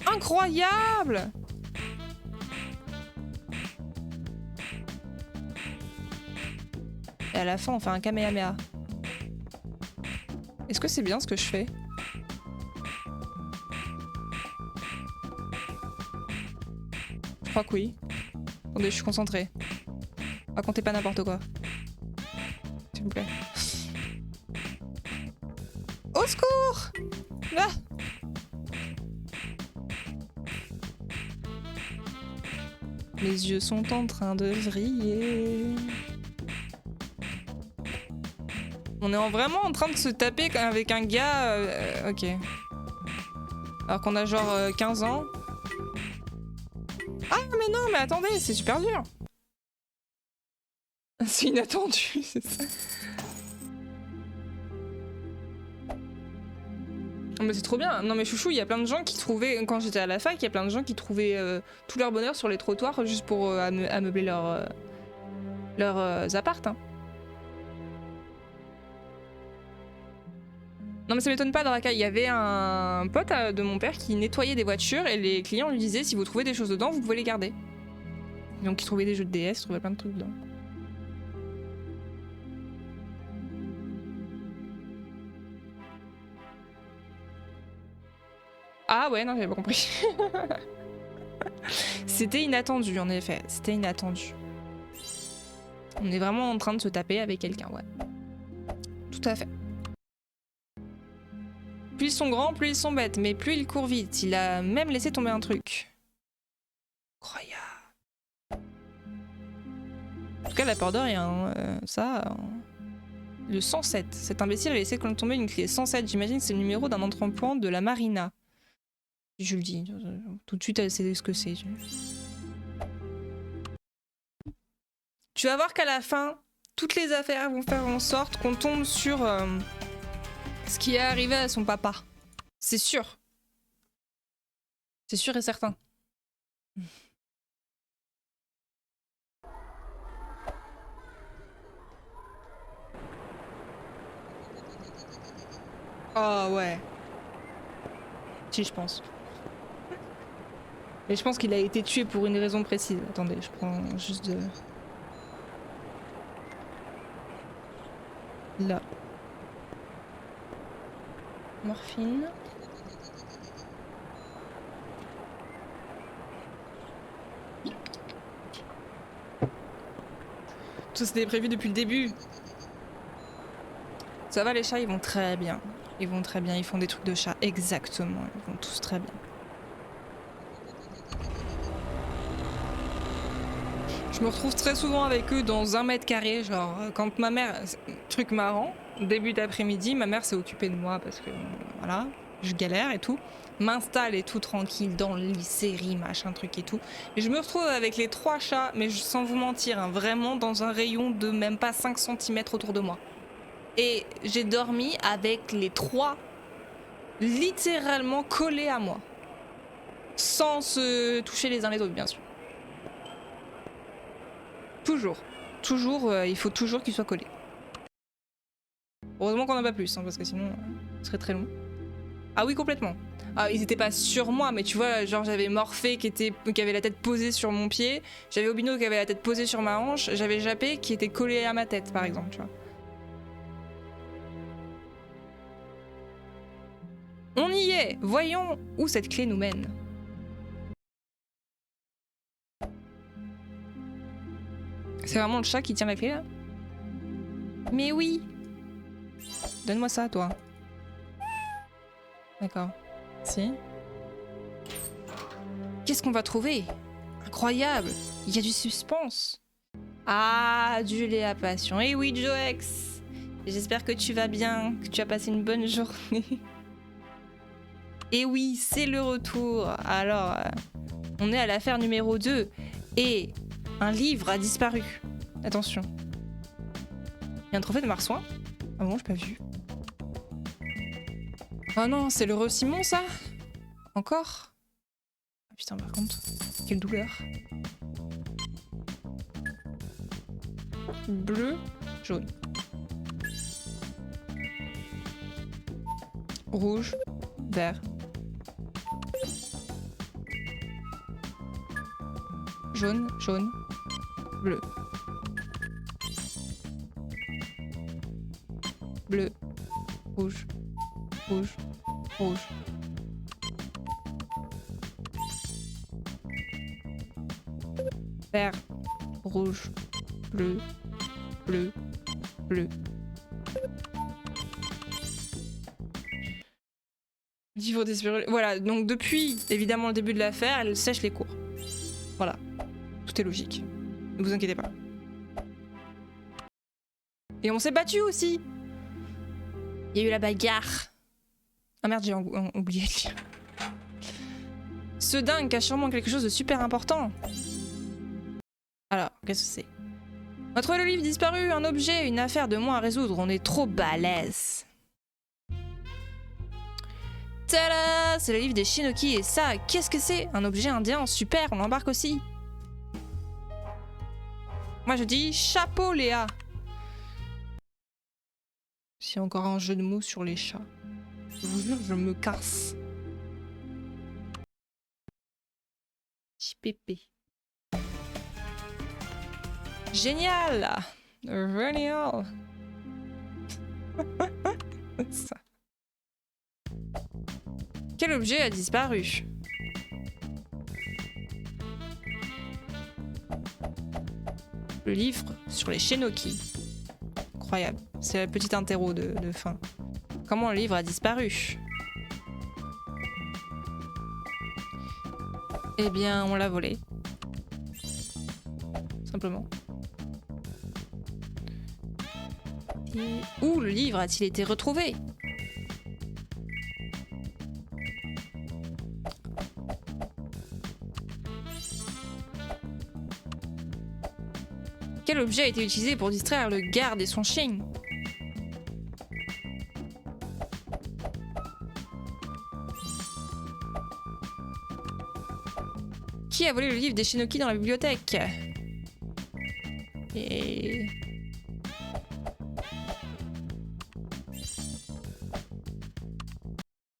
Incroyable! Et à la fin, on fait un Kamehameha. Est-ce que c'est bien ce que je fais? Je crois que oui. Attendez, je suis concentrée. Racontez pas n'importe quoi. S'il vous plaît. Au secours! Ah! Mes yeux sont en train de vriller. On est vraiment en train de se taper avec un gars... ok. Alors qu'on a genre 15 ans. Ah mais non, mais attendez, c'est super dur. C'est inattendu, c'est ça. Non mais c'est trop bien. Non mais chouchou, il y a plein de gens qui trouvaient... Quand j'étais à la fac, il y a plein de gens qui trouvaient tout leur bonheur sur les trottoirs juste pour ameubler leurs apparts. Hein. Non mais ça m'étonne pas, Draka, il y avait un pote de mon père qui nettoyait des voitures et les clients lui disaient si vous trouvez des choses dedans, vous pouvez les garder. Donc il trouvait des jeux de DS, il trouvait plein de trucs dedans. Ah ouais, non, j'avais pas compris. C'était inattendu, en effet. C'était inattendu. On est vraiment en train de se taper avec quelqu'un, ouais. Tout à fait. Plus ils sont grands, plus ils sont bêtes, mais plus ils courent vite. Il a même laissé tomber un truc. Incroyable. En tout cas, la peur de rien. Ça... Le 107. Cet imbécile a laissé tomber une clé. 107, j'imagine que c'est le numéro d'un entrepôt de la marina. Je le dis. Tout de suite, elle sait ce que c'est. Tu vas voir qu'à la fin, toutes les affaires vont faire en sorte qu'on tombe sur ce qui est arrivé à son papa. C'est sûr. C'est sûr et certain. Oh ouais. Si, je pense. Et je pense qu'il a été tué pour une raison précise. Attendez, je prends juste de... Là. Morphine. Tout c'était prévu depuis le début. Ça va, les chats, ils vont très bien. Ils vont très bien, ils font des trucs de chat. Exactement, ils vont tous très bien. Je me retrouve très souvent avec eux dans 1 mètre carré. Genre, quand ma mère... Truc marrant, début d'après-midi, ma mère s'est occupée de moi parce que, voilà, je galère et tout. M'installe et tout tranquille dans les séries, machin, truc et tout. Et je me retrouve avec les 3 chats, mais sans vous mentir, hein, vraiment dans un rayon de même pas 5 cm autour de moi. Et j'ai dormi avec les 3 littéralement collés à moi. Sans se toucher les uns les autres, bien sûr. Toujours. Toujours, il faut toujours qu'ils soient collés. Heureusement qu'on n'a pas plus, hein, parce que sinon, ce serait très long. Ah oui, complètement. Ah, ils étaient pas sur moi, mais tu vois, genre j'avais Morphée qui avait la tête posée sur mon pied, j'avais Obino qui avait la tête posée sur ma hanche, j'avais Jappé qui était collé à ma tête, par exemple, tu vois. On y est! Voyons où cette clé nous mène. C'est vraiment le chat qui tient la clé, là? Mais oui! Donne-moi ça, toi. D'accord. Si. Qu'est-ce qu'on va trouver? Incroyable! Il y a du suspense. Ah, du lait à passion. Eh oui, Joex! J'espère que tu vas bien, que tu as passé une bonne journée. Et oui, c'est le retour. Alors, on est à l'affaire numéro 2. Et un livre a disparu. Attention. Il y a un trophée de marsouin? Ah bon, j'ai pas vu. Oh non, c'est le Simon, ça? Encore? Ah putain, par contre, quelle douleur. Bleu, jaune. Rouge, vert. Jaune, jaune, bleu. Bleu, rouge, rouge, rouge. Vert, rouge, bleu, bleu, bleu. Livre des spirales. Voilà, donc depuis évidemment le début de l'affaire, elle sèche les cours. Voilà, tout est logique. Ne vous inquiétez pas. Et on s'est battu aussi. Il y a eu la bagarre. Ah merde, j'ai oublié de dire. Ce dingue cache sûrement quelque chose de super important. Alors, qu'est-ce que c'est? On a trouvé le livre disparu, un objet, une affaire de moins à résoudre. On est trop balèze. Tada! C'est le livre des Shinoki et ça, qu'est-ce que c'est? Un objet indien, super, on l'embarque aussi. Moi je dis chapeau Léa. C'est encore un jeu de mots sur les chats. Je vous jure, je me casse. Pépé. Génial! Génial! Ça. Quel objet a disparu? Le livre sur les Shinoki. Incroyable. C'est la petite interro de fin. Comment le livre a disparu? Eh bien, on l'a volé. Simplement. Et où le livre a-t-il été retrouvé? Quel objet a été utilisé pour distraire le garde et son chien? Qui a volé le livre des Shinoki dans la bibliothèque? Et...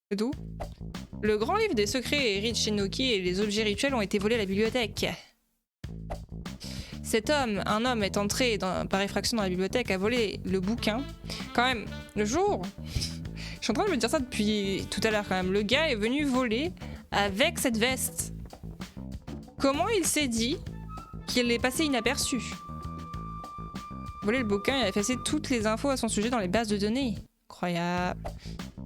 c'est tout? Le grand livre des secrets hérite chez Noki et les objets rituels ont été volés à la bibliothèque. Cet homme, un homme est entré par effraction dans la bibliothèque, a volé le bouquin. Quand même, le jour... Je suis en train de me dire ça depuis tout à l'heure quand même. Le gars est venu voler avec cette veste. Comment il s'est dit qu'il est passé inaperçu? Voler le bouquin et a effacé toutes les infos à son sujet dans les bases de données. Incroyable.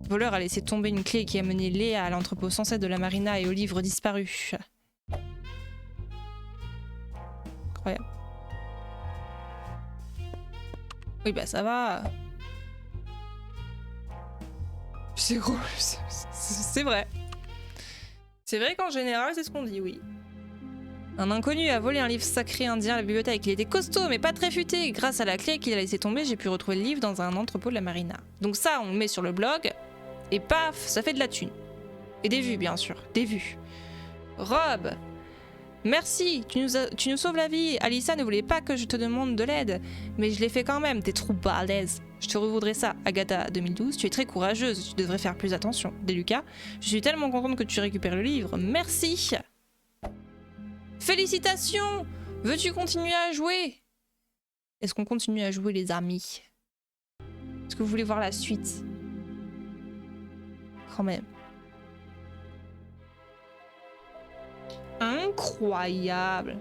Le voleur a laissé tomber une clé qui a mené Léa à l'entrepôt 107 de la marina et au livre disparu. Incroyable. Oui bah ça va. C'est gros, c'est vrai. C'est vrai qu'en général, c'est ce qu'on dit, oui. Un inconnu a volé un livre sacré indien à la bibliothèque. Il était costaud, mais pas très futé. Grâce à la clé qu'il a laissé tomber, j'ai pu retrouver le livre dans un entrepôt de la marina. Donc ça, on le met sur le blog, et paf, ça fait de la thune. Et des vues, bien sûr. Des vues. Rob, merci, tu nous sauves la vie. Alissa ne voulait pas que je te demande de l'aide, mais je l'ai fait quand même, t'es trop balèze. Je te revoudrais ça, Agatha 2012, tu es très courageuse, tu devrais faire plus attention. Deluca, je suis tellement contente que tu récupères le livre, merci. Félicitations. Veux-tu continuer à jouer? Est-ce qu'on continue à jouer les amis? Est-ce que vous voulez voir la suite? Quand même. Incroyable.